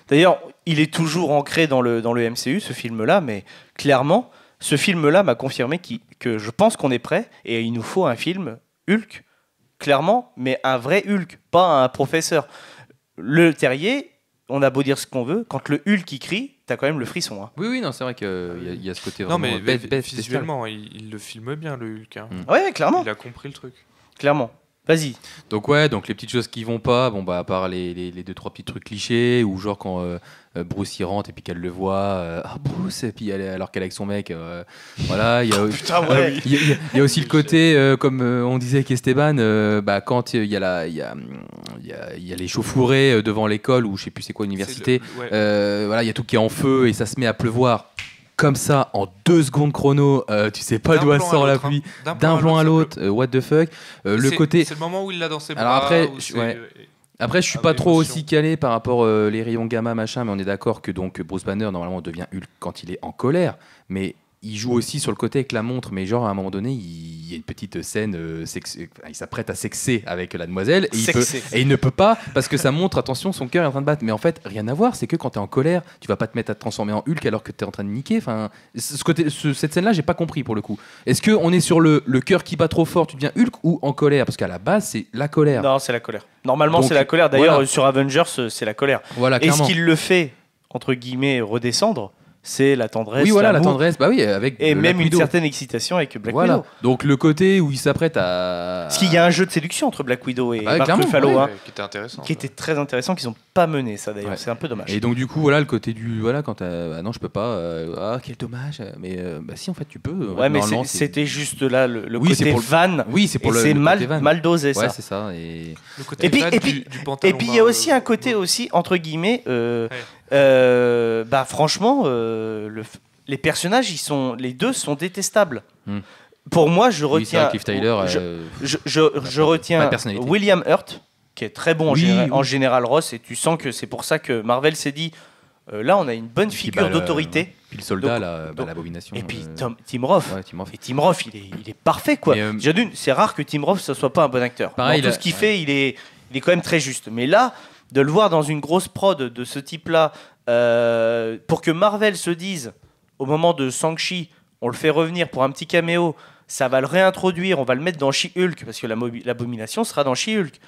d'ailleurs, il est toujours ancré dans le MCU, ce film-là, mais clairement, ce film-là m'a confirmé que je pense qu'on est prêt et il nous faut un film Hulk, clairement, mais un vrai Hulk, pas un professeur. Le Terrier, on a beau dire ce qu'on veut, quand le Hulk il crie, t'as quand même le frisson. Oui, non, c'est vrai qu'il y a ce côté vraiment. Non, mais visuellement, il le filme bien, le Hulk. Ouais, clairement. Il a compris le truc. Clairement. Vas-y. Donc les petites choses qui vont pas, à part les 2-3 petits trucs clichés, ou genre quand Bruce y rentre et puis qu'elle le voit, Bruce, et puis alors qu'elle est avec son mec, voilà, il y a aussi le côté, comme on disait avec Esteban, quand il y a les chauffourées devant l'école, ou je sais plus c'est quoi l'université, il y a tout qui est en feu et ça se met à pleuvoir. Comme ça, en 2 secondes chrono, tu sais pas d'où elle sort la pluie, d'un plan à l'autre, what the fuck. Le côté. C'est le moment où il l'a dans ses bras. Alors après, je suis pas trop aussi calé par rapport les rayons gamma machin, mais on est d'accord que donc Bruce Banner normalement devient Hulk quand il est en colère, mais il joue aussi sur le côté avec la montre, mais genre à un moment donné, il y a une petite scène, il s'apprête à sexer avec la demoiselle et il ne peut pas parce que ça montre, attention, son cœur est en train de battre. Mais en fait, rien à voir, c'est que quand t'es en colère, tu vas pas te mettre à te transformer en Hulk alors que t'es en train de niquer. Enfin, cette scène-là, j'ai pas compris pour le coup. Est-ce que on est sur le cœur qui bat trop fort, tu deviens Hulk, ou en colère? Parce qu'à la base, c'est la colère. Non, c'est la colère. Normalement, c'est la colère. D'ailleurs, sur Avengers, c'est la colère. Voilà, et ce qu'il le fait entre guillemets redescendre, c'est la tendresse. Oui, voilà, la tendresse, avec et même une certaine excitation avec Black Widow. Donc le côté où il s'apprête à. Parce qu'il y a un jeu de séduction entre Black Widow et Mark Ruffalo, qui était intéressant. Qui était très intéressant, qu'ils n'ont pas mené ça d'ailleurs. C'est un peu dommage. Et donc du coup, voilà le côté du quand non, je peux pas. Quel dommage. Mais si en fait tu peux. Ouais, mais c'était juste là le côté van. Oui, c'est pour le. C'est mal dosé ça. Ouais, c'est ça. Et puis il y a aussi un côté aussi entre guillemets. Franchement, les personnages, les deux sont détestables. Pour moi, je Oui, c'est vrai retiens. que Liv Tyler, Je pas retiens de personnalité. William Hurt, qui est très bon Oui, oui. en général Ross, et tu sens que c'est pour ça que Marvel s'est dit là, on a une bonne Puis, figure bah, d'autorité. Puis le soldat, Donc- là, donc- l'abomination. Et puis Tim Roth. Ouais, Tim Roth. Et Tim Roth, il est parfait, quoi. Mais, Déjà d'une, c'est rare que Tim Roth ne soit pas un bon acteur. Pareil, Dans tout là- ce qu'il fait, il est quand même très juste. Mais là, de le voir dans une grosse prod de ce type-là, pour que Marvel se dise, au moment de Shang-Chi, on le fait revenir pour un petit caméo, ça va le réintroduire, on va le mettre dans She-Hulk, parce que l'abomination sera dans She-Hulk.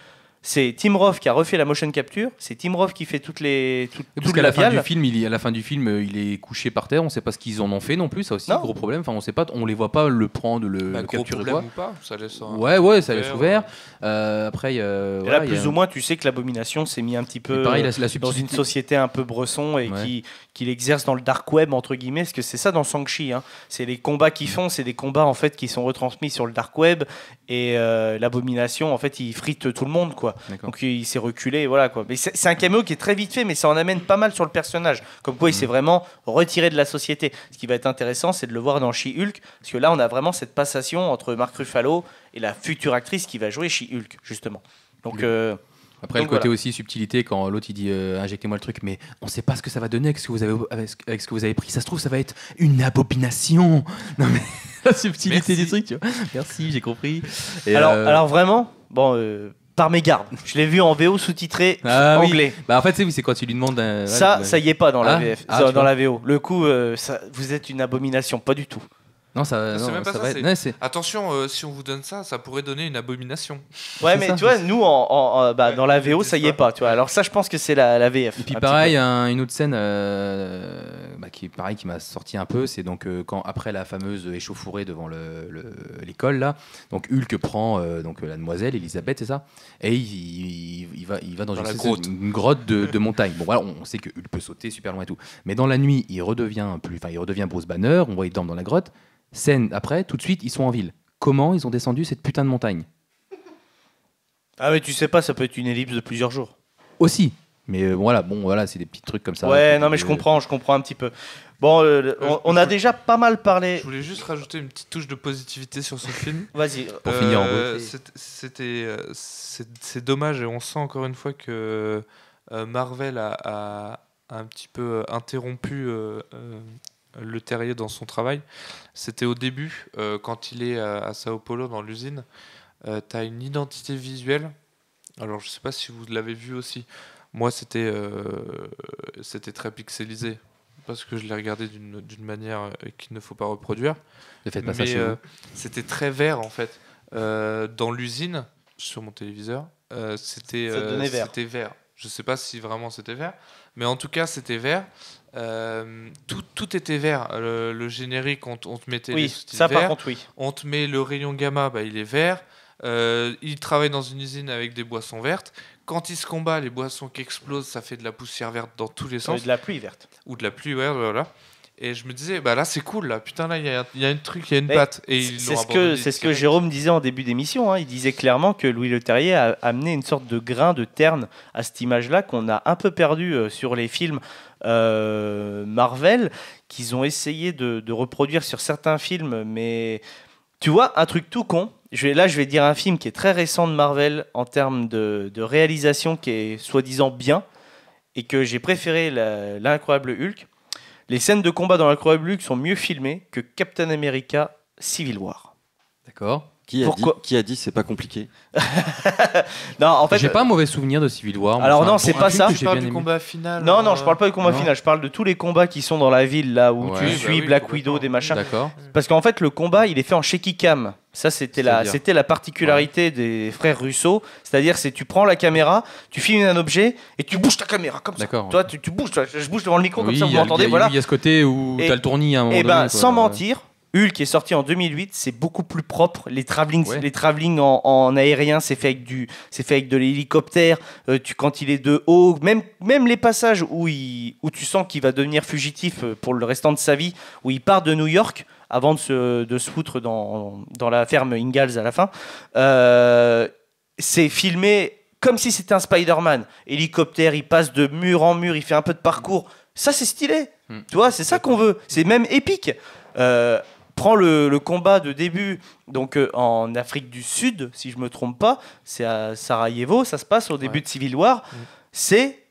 C'est Tim Roth qui a refait la motion capture, c'est Tim Roth qui fait tout Parce qu'à la fin du film, à la fin du film, il est couché par terre. On ne sait pas ce qu'ils en ont fait non plus. Ça aussi, Non. gros problème. Enfin, on les voit pas le prendre, le Bah, gros capturer problème quoi. ou pas, ça laisse un- Ouais, ça laisse ouvert, ouvert. Après, Et voilà, là, il y a- plus ou moins, tu sais que l'abomination s'est mis un petit peu Mais pareil, la dans une subtilité. société un peu bresson et Ouais. qu'il exerce dans le dark web, entre guillemets, parce que c'est ça dans Shang-Chi. Hein. C'est les combats qu'ils font, c'est des combats en fait qui sont retransmis sur le dark web et l'abomination, en fait, il frite tout le monde, quoi. D'accord. Donc il s'est reculé, voilà, quoi. Mais c'est un caméo qui est très vite fait, mais ça en amène pas mal sur le personnage. Comme quoi, il s'est vraiment retiré de la société. Ce qui va être intéressant, c'est de le voir dans She-Hulk, parce que là, on a vraiment cette passation entre Mark Ruffalo et la future actrice qui va jouer She-Hulk, justement. Donc Après, Donc le côté voilà. aussi subtilité, quand l'autre il dit injectez-moi le truc, mais on sait pas ce que ça va donner avec ce que vous avez pris. Ça se trouve, ça va être une abomination. Non, mais la subtilité Merci. du truc, tu vois. Merci, j'ai compris. Et, alors vraiment, bon, par mégarde, je l'ai vu en VO sous-titré Ah oui. anglais. Bah, en fait, c'est quand tu lui demandes. Ça y est pas dans la Ah, VF, ah, tu dans vois. la VO. Le coup, vous êtes une abomination, pas du tout. Non, ça, C'est non, même pas ça, va être. c'est- Ouais, c'est- Attention, si on vous donne ça, ça pourrait donner une abomination. Ouais, C'est mais ça. tu vois, nous, dans la VO, ça y est pas. pas. Tu vois. Alors ça, je pense que c'est la VF. Et puis un pareil, petit une autre scène qui m'a sorti un peu, c'est donc quand après la fameuse échauffourée devant l'école là, donc Hulk prend donc la demoiselle Elisabeth, c'est ça, et il va dans Dans une, la espèce grotte. une grotte de montagne. Bon voilà, on sait que Hulk peut sauter super loin et tout, mais dans la nuit il redevient Bruce Banner, on voit il dort dans la grotte. Scène après, tout de suite ils sont en ville. Comment ils ont descendu cette putain de montagne? Ah mais tu sais pas, ça peut être une ellipse de plusieurs jours. Aussi. Mais voilà, c'est des petits trucs comme ça. Ouais, que- non mais je comprends un petit peu. Bon, on a déjà pas mal parlé. Je voulais juste rajouter une petite touche de positivité sur ce film. Vas-y. Pour finir en beauté. C'est dommage et on sent encore une fois que Marvel a un petit peu interrompu Le Terrier dans son travail. C'était au début, quand il est à Sao Paulo dans l'usine, tu as une identité visuelle. Alors je sais pas si vous l'avez vu aussi. Moi c'était très pixelisé parce que je l'ai regardé d'une manière qu'il ne faut pas reproduire. Ne faites pas ça Mais chez vous. c'était très vert en fait. Dans l'usine, sur mon téléviseur, c'était Ça donnait vert. c'était vert. Je sais pas si vraiment c'était vert, mais en tout cas c'était vert. Tout était vert. Le générique, on te mettait les Oui, sous-titres ça par verts. contre oui. On te met le rayon gamma, il est vert. Il travaille dans une usine avec des boissons vertes. Quand il se combat, les boissons qui explosent, ça fait de la poussière verte dans tous les Et sens. de la pluie verte. Ou de la pluie, ouais, voilà. Et je me disais, là c'est cool, là. Putain, là, il y a un truc, il y a une Mais patte. Et ils C'est l'ont ce abandonné que direct. Jérôme disait en début d'émission. Hein. Il disait clairement que Louis Leterrier a amené une sorte de grain de terne à cette image-là qu'on a un peu perdu sur les films Marvel, qu'ils ont essayé de reproduire sur certains films. Mais tu vois, un truc tout con. Je vais dire un film qui est très récent de Marvel en termes de réalisation qui est soi-disant bien et que j'ai préféré l'Incroyable Hulk. Les scènes de combat dans l'Incroyable Hulk sont mieux filmées que Captain America Civil War. D'accord. Pourquoi Qui a dit c'est pas compliqué? Non, en fait, J'ai pas un mauvais souvenir de Civil War. Alors Enfin, non, c'est un pas film ça. que Tu j'ai parles bien du aimé. combat final. non, je parle pas du combat non. final, je parle de tous les combats qui sont dans la ville là où Ouais. tu Oui, bah suis oui, Black complètement. Widow, des machins. D'accord. Parce qu'en fait, le combat, il est fait en shaky cam. Ça, c'était C'est-à-dire la particularité des frères Russo. C'est-à-dire, c'est tu prends la caméra, tu filmes un objet et tu bouges ta caméra comme ça. D'accord. Toi, tu bouges. Je bouge devant le micro Oui, comme ça, vous il y a- m'entendez. il y a- Voilà. Il y a ce côté où Et- t'as le tournis à un moment Et donné. ben, quoi. sans mentir, Hulk est sorti en 2008, c'est beaucoup plus propre. Les travelling, Ouais. en aérien, c'est fait avec de l'hélicoptère. Quand il est de haut, même les passages où tu sens qu'il va devenir fugitif pour le restant de sa vie, où il part de New York avant de se foutre dans la ferme Ingalls à la fin. C'est filmé comme si c'était un Spider-Man. Hélicoptère, il passe de mur en mur, il fait un peu de parcours. Ça, c'est stylé. Tu vois, c'est ça qu'on veut. C'est même épique. prends le combat de début, donc en Afrique du Sud, si je me trompe pas, c'est à Sarajevo, ça se passe au début de Civil War. C'est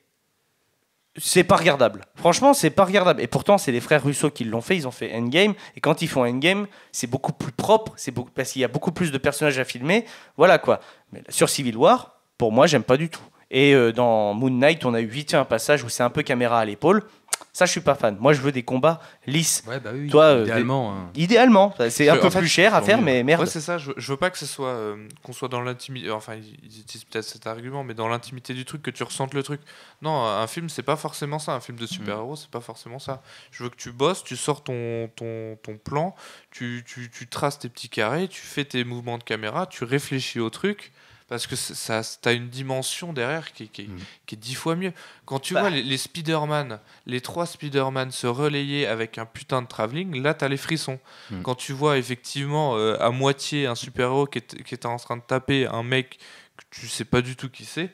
pas regardable. Franchement, c'est pas regardable. Et pourtant, c'est les frères Russo qui l'ont fait. Ils ont fait Endgame. Et quand ils font Endgame, c'est beaucoup plus propre. Parce qu'il y a beaucoup plus de personnages à filmer. Voilà quoi. Mais sur Civil War, pour moi, j'aime pas du tout. Et dans Moon Knight, on a eu vite fait un passage où c'est un peu caméra à l'épaule. Ça, je suis pas fan. Moi, je veux des combats lisses. Ouais, bah oui. Toi, idéalement. Idéalement. C'est un peu En fait, plus cher à faire, mais merde. Ouais, c'est ça. Je veux pas que ce soit qu'on soit dans l'intimité. Enfin, ils utilisent peut-être cet argument, mais dans l'intimité du truc, que tu ressentes le truc. Non, un film, c'est pas forcément ça. Un film de super-héros, c'est pas forcément ça. Je veux que tu bosses, tu sors ton plan, tu traces tes petits carrés, tu fais tes mouvements de caméra, tu réfléchis au truc. Parce que t'as une dimension derrière qui est 10 fois mieux. Quand tu vois les Spider-Man, les 3 Spider-Man se relayer avec un putain de travelling, là t'as les frissons. Quand tu vois effectivement à moitié un super-héros qui est en train de taper un mec que tu sais pas du tout qui c'est,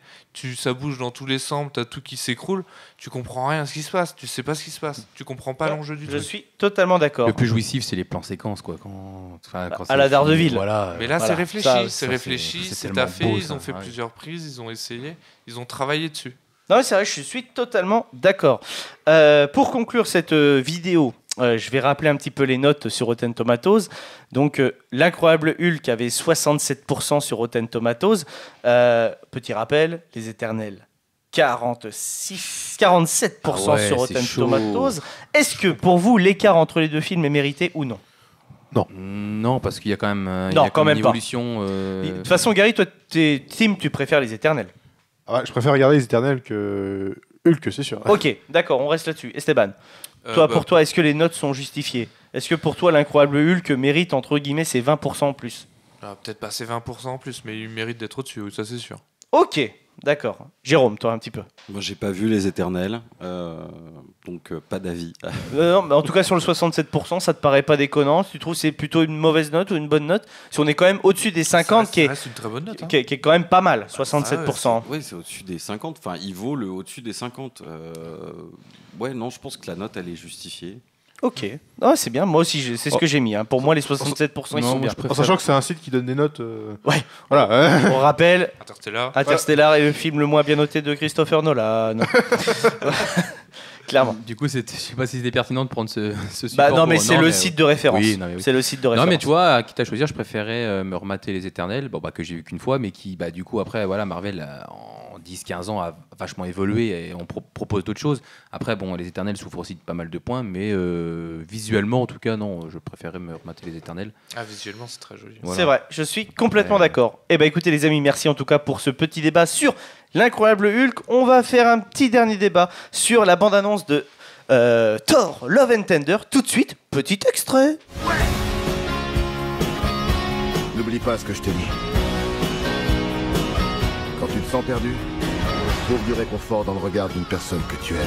ça bouge dans tous les sens, t'as tout qui s'écroule, tu comprends rien à ce qui se passe, tu sais pas ce qui se passe, tu comprends pas l'enjeu du truc. Je suis totalement d'accord. Le plus jouissif, c'est les plans séquences, quoi. Quand à la Daredevil. Voilà. Mais là, c'est réfléchi, c'est c'est tellement taffé, beau, ils ont ça, fait ouais. plusieurs prises, ils ont essayé, ils ont travaillé dessus. Non, mais c'est vrai, je suis totalement d'accord. Pour conclure cette vidéo, je vais rappeler un petit peu les notes sur Rotten Tomatoes. Donc, l'incroyable Hulk avait 67% sur Rotten Tomatoes. Petit rappel, les Éternels, 47% sur Rotten Tomatoes. Est-ce que pour vous, l'écart entre les deux films est mérité ou non ? Non, parce qu'il y a quand même, une évolution. De toute façon, Gary, toi, Tim, tu préfères les Éternels. Ah ouais, je préfère regarder les Éternels que Hulk, c'est sûr. Ok, d'accord, on reste là-dessus. Esteban, pour toi, est-ce que les notes sont justifiées ? Est-ce que pour toi, l'incroyable Hulk mérite, entre guillemets, ses 20% en plus ? Peut-être pas ses 20% en plus, mais il mérite d'être au-dessus, oui, ça c'est sûr. Ok, d'accord. Jérôme, toi, un petit peu. Moi, j'ai pas vu les Éternels, donc pas d'avis. Non, mais en tout cas, sur le 67%, ça te paraît pas déconnant ? Tu trouves que c'est plutôt une mauvaise note ou une bonne note ? Si on est quand même au-dessus des 50, ça reste une très bonne note. qui est quand même pas mal, 67%. Oui, c'est au-dessus des 50. Enfin, il vaut le au-dessus des 50. Ouais, non, je pense que la note, elle est justifiée. Ok, c'est bien. Moi aussi, c'est ce que j'ai mis. Pour moi, les 67%, ils sont bien. En sachant que c'est un site qui donne des notes. Ouais. Voilà. On rappelle, Interstellar est le film le moins bien noté de Christopher Nolan. Clairement. Du coup, je sais pas si c'était pertinent de prendre ce support. Non, mais c'est le site de référence. Oui. C'est le site de référence. Non, mais tu vois, quitte à choisir, je préférais me remater les Éternels, que j'ai vu qu'une fois, mais qui, du coup, après, voilà, Marvel, en 10-15 ans, a vachement évolué et on propose d'autres choses. Après, les Éternels souffrent aussi de pas mal de points, mais visuellement, en tout cas, non, je préférais me remater les Éternels. Visuellement, c'est très joli. Voilà. C'est vrai, je suis complètement d'accord. Eh ben, écoutez, les amis, merci en tout cas pour ce petit débat sur l'incroyable Hulk. On va faire un petit dernier débat sur la bande-annonce de Thor Love and Thunder. Tout de suite, petit extrait. N'oublie pas ce que je te dis. Quand tu te sens perdu, trouve du réconfort dans le regard d'une personne que tu aimes.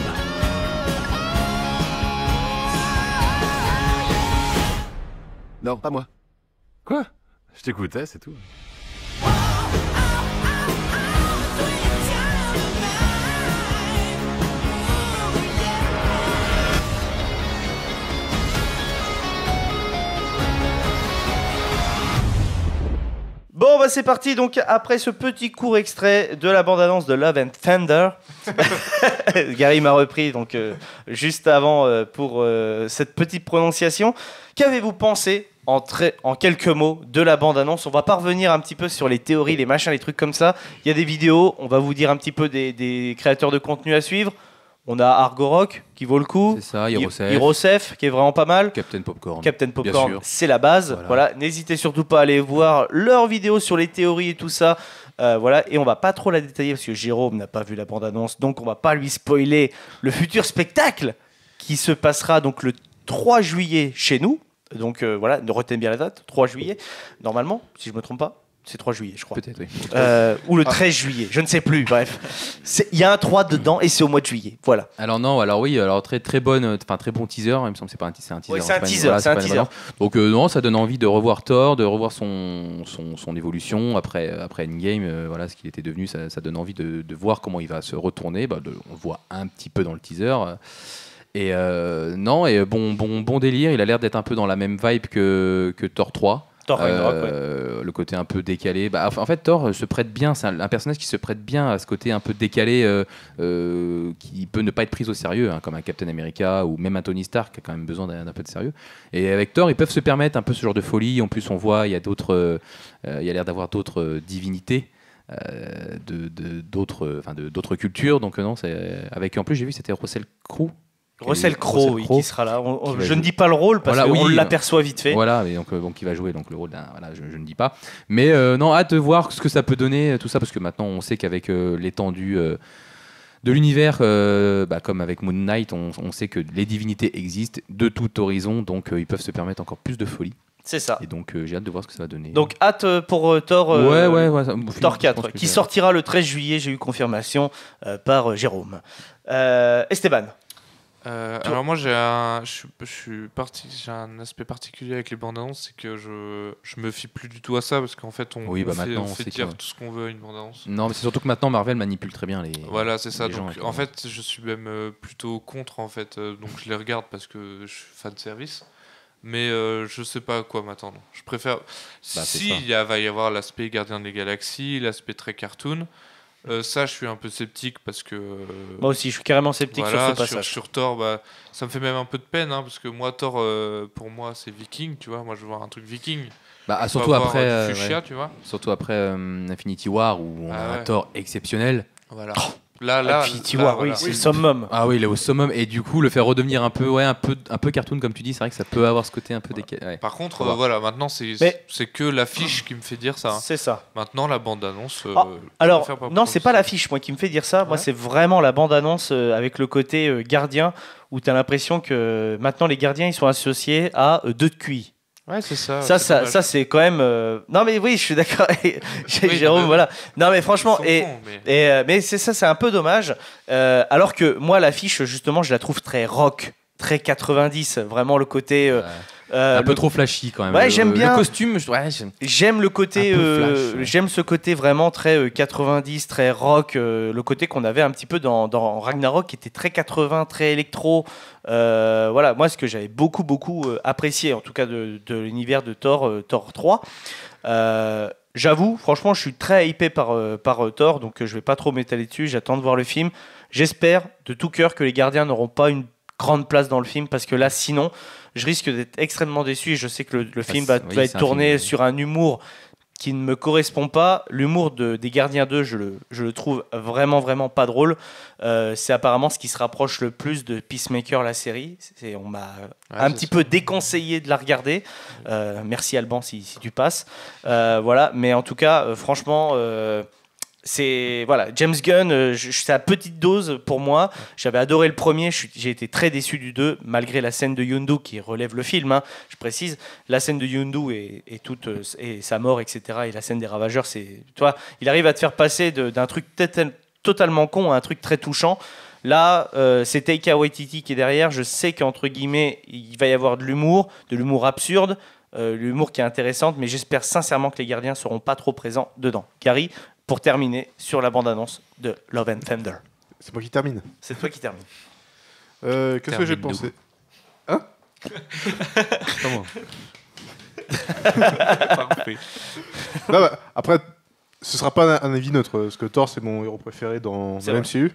Non, pas moi. Quoi ? Je t'écoutais, c'est tout. Bon, c'est parti. Donc, après ce petit court extrait de la bande-annonce de Love and Thunder, Gary m'a repris donc, juste avant pour cette petite prononciation. Qu'avez-vous pensé en quelques mots de la bande-annonce ? On va pas revenir un petit peu sur les théories, les machins, les trucs comme ça. Il y a des vidéos. On va vous dire un petit peu des créateurs de contenu à suivre. On a Argo Rock qui vaut le coup. C'est ça, Hirosef qui est vraiment pas mal. Captain Popcorn, c'est la base. Voilà. N'hésitez surtout pas à aller voir leurs vidéos sur les théories et tout ça. Et on va pas trop la détailler parce que Jérôme n'a pas vu la bande-annonce, donc on va pas lui spoiler le futur spectacle qui se passera donc le 3 juillet chez nous. Donc retenez bien la date, 3 juillet, normalement, si je me trompe pas. C'est 3 juillet, je crois. Peut-être, oui. Ou le 13 juillet, je ne sais plus, bref. Il y a un 3 dedans et c'est au mois de juillet, voilà. Alors très très bon teaser, il me semble que c'est un teaser. Oui, c'est un teaser. Donc non, ça donne envie de revoir Thor, de revoir son évolution après Endgame, ce qu'il était devenu, ça donne envie de voir comment il va se retourner. On le voit un petit peu dans le teaser. Et non, et bon délire. Il a l'air d'être un peu dans la même vibe que Thor 3. Thor Ragnarok, le côté un peu décalé. En fait, Thor se prête bien. C'est un personnage qui se prête bien à ce côté un peu décalé, qui peut ne pas être pris au sérieux, hein, comme un Captain America ou même un Tony Stark qui a quand même besoin d'un peu de sérieux. Et avec Thor, ils peuvent se permettre un peu ce genre de folie. En plus, on voit il y a l'air d'avoir d'autres divinités. D'autres cultures, donc non, c'est avec en plus j'ai vu c'était Russell Crowe. Russell Crowe, oui, qui sera là. Je ne dis pas le rôle parce qu'on l'aperçoit vite fait. Voilà, et donc qui va jouer donc le rôle d'un. Voilà, je ne dis pas. Mais non, hâte de voir ce que ça peut donner, tout ça, parce que maintenant on sait qu'avec l'étendue de l'univers, comme avec Moon Knight, on sait que les divinités existent de tout horizon, donc ils peuvent se permettre encore plus de folie. C'est ça. Et donc j'ai hâte de voir ce que ça va donner. Donc hâte pour Thor, Thor 4, qui sortira le 13 juillet, j'ai eu confirmation par Jérôme. Esteban. Alors moi j'ai un aspect particulier avec les bandes annonces, c'est que je me fie plus du tout à ça, parce qu'en fait on fait dire tout ce qu'on veut à une bande annonce. Non, mais c'est surtout que maintenant Marvel manipule très bien les. Voilà, c'est ça. Les donc gens, en fait je suis même plutôt contre en fait. Donc je les regarde parce que je suis fan de service. Mais je sais pas à quoi m'attendre. Je préfère. Va y avoir l'aspect Gardien des Galaxies, l'aspect très cartoon. Ça, je suis un peu sceptique parce que. Moi aussi, je suis carrément sceptique sur ce passage. Sur Thor, ça me fait même un peu de peine, hein, parce que moi, Thor, pour moi, c'est Viking, tu vois. Moi, je veux voir un truc Viking. Surtout après. Fuchsia, tu vois. Surtout après Infinity War, où on a un Thor exceptionnel. Voilà. Infinity War, oui, c'est le summum. Ah oui, il est au summum, et du coup, le faire redevenir un peu cartoon, comme tu dis, c'est vrai que ça peut avoir ce côté un peu décalé. Ouais. Par contre, maintenant, c'est que l'affiche qui me fait dire ça. Hein. C'est ça. Maintenant, la bande-annonce. Alors, non, c'est pas l'affiche, moi, qui me fait dire ça. Moi, c'est vraiment la bande-annonce avec le côté gardien, où tu as l'impression que maintenant, les gardiens, ils sont associés à deux de QI. Ouais, c'est ça. Ça c'est quand même. Non, mais oui, je suis d'accord avec Jérôme. Voilà. Non, mais franchement, mais c'est ça, c'est un peu dommage. Alors que moi, l'affiche, justement, je la trouve très rock, très 90. Vraiment le côté. un peu trop flashy quand même. Ouais, j'aime bien. Le costume, j'aime le côté. J'aime ce côté vraiment très 90, très rock. Le côté qu'on avait un petit peu dans Ragnarok, qui était très 80, très électro. Voilà, moi, ce que j'avais beaucoup apprécié, en tout cas de l'univers de Thor 3. J'avoue, franchement, je suis très hypé par Thor, donc je vais pas trop m'étaler dessus. J'attends de voir le film. J'espère de tout cœur que les gardiens n'auront pas une grande place dans le film, parce que là, sinon, je risque d'être extrêmement déçu. Et je sais que le film va être tourné sur un humour qui ne me correspond pas. L'humour des Gardiens 2, je le trouve vraiment pas drôle. C'est apparemment ce qui se rapproche le plus de Peacemaker, la série. On m'a un petit peu déconseillé de la regarder. Merci Alban si tu passes. Voilà, mais en tout cas, franchement... James Gunn, c'est à petite dose pour moi. J'avais adoré le premier, j'ai été très déçu du 2, malgré la scène de Yondu qui relève le film, hein, je précise. La scène de Yondu et sa mort, etc., et la scène des Ravageurs, il arrive à te faire passer d'un truc totalement con à un truc très touchant. Là, c'est Taika Waititi qui est derrière. Je sais qu'entre guillemets, il va y avoir de l'humour absurde, l'humour qui est intéressante, mais j'espère sincèrement que les gardiens ne seront pas trop présents dedans. Gary, pour terminer sur la bande-annonce de Love and Thunder. C'est moi qui termine. C'est toi qui termine. Qu'est-ce que j'ai pensé ? Hein ? Pas moi. Parfait. Non, après, ce sera pas un avis neutre, parce que Thor, c'est mon héros préféré dans le MCU.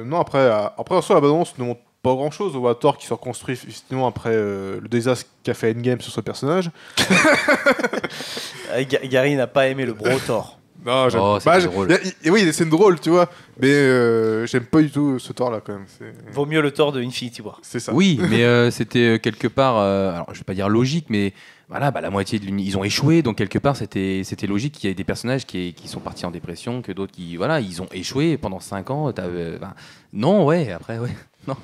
Non, après en soi, la bande-annonce ne montre pas grand-chose. On voit Thor qui se reconstruit effectivement après le désastre qu'a fait Endgame sur ce personnage. Gary n'a pas aimé le bro Thor. Non, j'aime drôle. Oui, c'est drôle, tu vois. Mais j'aime pas du tout ce Thor-là, quand même. Vaut mieux le Thor de Infinity War. C'est ça. Oui, mais c'était quelque part... alors, je vais pas dire logique, mais... Voilà, la moitié ils ont échoué, donc quelque part c'était logique qu'il y ait des personnages qui sont partis en dépression, que d'autres qui ils ont échoué pendant 5 ans. Non, après ouais. Non.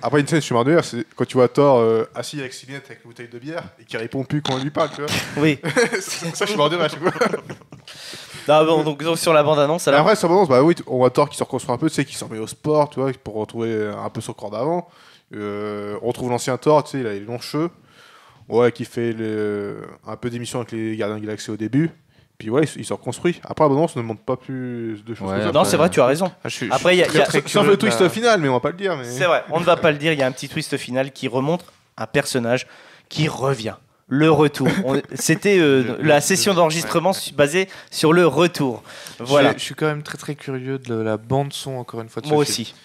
Après une scène, je suis marre de rire, c'est quand tu vois Thor assis avec ses lunettes avec une bouteille de bière et qui répond plus quand on lui parle, tu vois. Oui. Ça, je suis marre de rire à chaque fois. Donc sur la bande-annonce, alors... Après, sur la bande-annonce, oui, on voit Thor qui se reconstruit un peu, tu sais, qui se remet au sport, tu vois, pour retrouver un peu son corps d'avant. On retrouve l'ancien Thor, tu sais, il a les longs cheveux. Ouais, qui fait un peu d'émission avec les Gardiens de la Galaxie au début. Puis ouais, il se reconstruit. Après, la bande-annonce ne montre pas plus de choses. Ouais, que ça. après- Non, c'est vrai, tu as raison. Après, il y a, Sauf le twist final, mais on va pas le dire. Mais... c'est vrai, on ne va pas le dire. Il y a un petit twist final qui remonte un personnage qui revient. Le retour. C'était la session d'enregistrement basée sur le retour. Voilà. Je suis quand même très très curieux de la bande son encore une fois. De Moi ce film. aussi.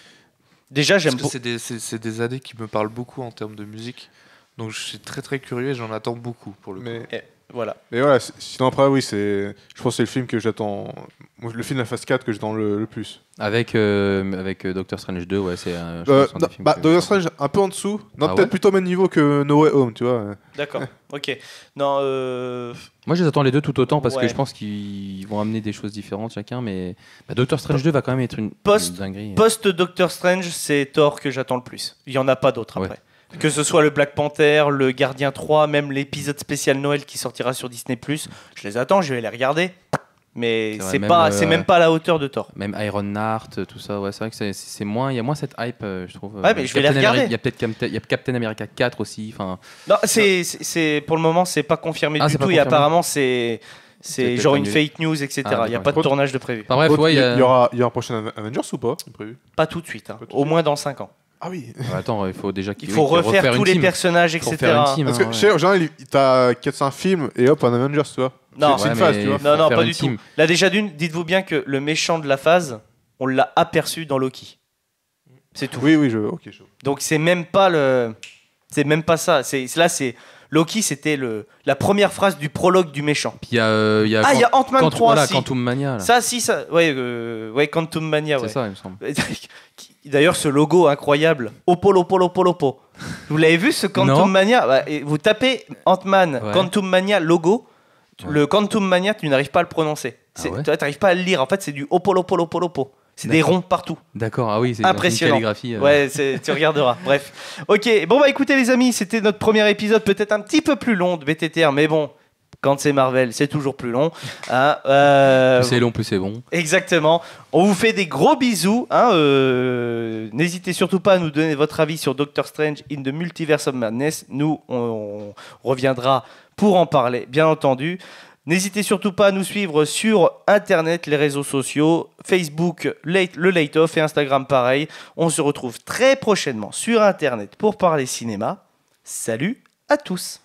Déjà, j'aime Parce que c'est des années qui me parlent beaucoup en termes de musique. Donc je suis très très curieux et j'en attends beaucoup pour le coup. Voilà. Mais voilà, sinon après, oui, je pense que c'est le film que j'attends. Le film de la phase 4 que j'attends le plus. Avec Doctor Strange 2, ouais, c'est un des films que- Doctor Strange, un peu en dessous. Non, Ah peut-être ouais plutôt au même niveau que No Way Home, tu vois. D'accord. Ok. Non. Moi, je les attends les deux tout autant parce Ouais. que je pense qu'ils vont amener des choses différentes chacun. Mais Doctor Strange 2 va quand même être une dinguerie. Post Doctor Strange, c'est Thor que j'attends le plus. Il y en a pas d'autres après. Que ce soit le Black Panther, le Gardien 3, même l'épisode spécial Noël qui sortira sur Disney+, je les attends, je vais les regarder. Mais vrai, c'est même, pas, c'est même pas à la hauteur de Thor. Même Ironheart, tout ça, ouais, c'est vrai que c'est moins, il y a moins cette hype, je trouve. Ouais, mais je vais les regarder. Il y a peut-être il y a Captain America 4 aussi. Enfin. Non, c'est pour le moment, c'est pas confirmé Ah, du c'est pas tout. Et confirmé. apparemment, c'est peut-être genre une annulé. fake news, etc. Ah, Il n'y a d'accord. pas de tournage de prévu. Enfin, bref, ouais, il y aura un prochain Avengers ou pas prévu? Pas tout de suite, hein. Pas tout de Au suite. moins dans 5 ans. Ah oui. Attends, il faut déjà Il faut refaire tous les personnages, Faut etc. refaire une team, Parce que hein, chez en général, t'as 4-5 films et hop, un Avengers, tu vois. Non. C'est une Ouais, phase, mais tu vois. faut Non, non, faire pas une du team. tout. Là, déjà d'une, dites-vous bien que le méchant de la phase, on l'a aperçu dans Loki. C'est tout. Oui, ok, chaud. Donc c'est même pas ça. Là, c'est Loki, c'était la première phrase du prologue du méchant. Puis il y a il y a Ant-Man 3 voilà, aussi. Quantum Mania. Là. Ça, si, ça. Ouais, Quantum Mania. C'est Ouais. ça, il me semble. D'ailleurs, ce logo incroyable. Opolopo. Vous l'avez vu ce Quantum Non. Mania? Bah, et vous tapez Ant-Man, Ouais. Quantum Mania logo. Ouais. Le Quantum Mania, tu n'arrives pas à le prononcer. Ah ouais Tu n'arrives pas à le lire. En fait, c'est du Opolopo. C'est des D'accord. ronds partout. D'accord, ah oui, c'est Impressionnant. une calligraphie. Ouais, tu regarderas. Bref. Ok, bon bah écoutez les amis, c'était notre premier épisode, peut-être un petit peu plus long de BTTR, mais bon, quand c'est Marvel, c'est toujours plus long. Hein, Plus c'est long, plus c'est bon. Exactement. On vous fait des gros bisous. Hein, n'hésitez surtout pas à nous donner votre avis sur Doctor Strange in the Multiverse of Madness. Nous, on reviendra pour en parler, bien entendu. N'hésitez surtout pas à nous suivre sur Internet, les réseaux sociaux, Facebook, le Late Off et Instagram pareil. On se retrouve très prochainement sur Internet pour parler cinéma. Salut à tous.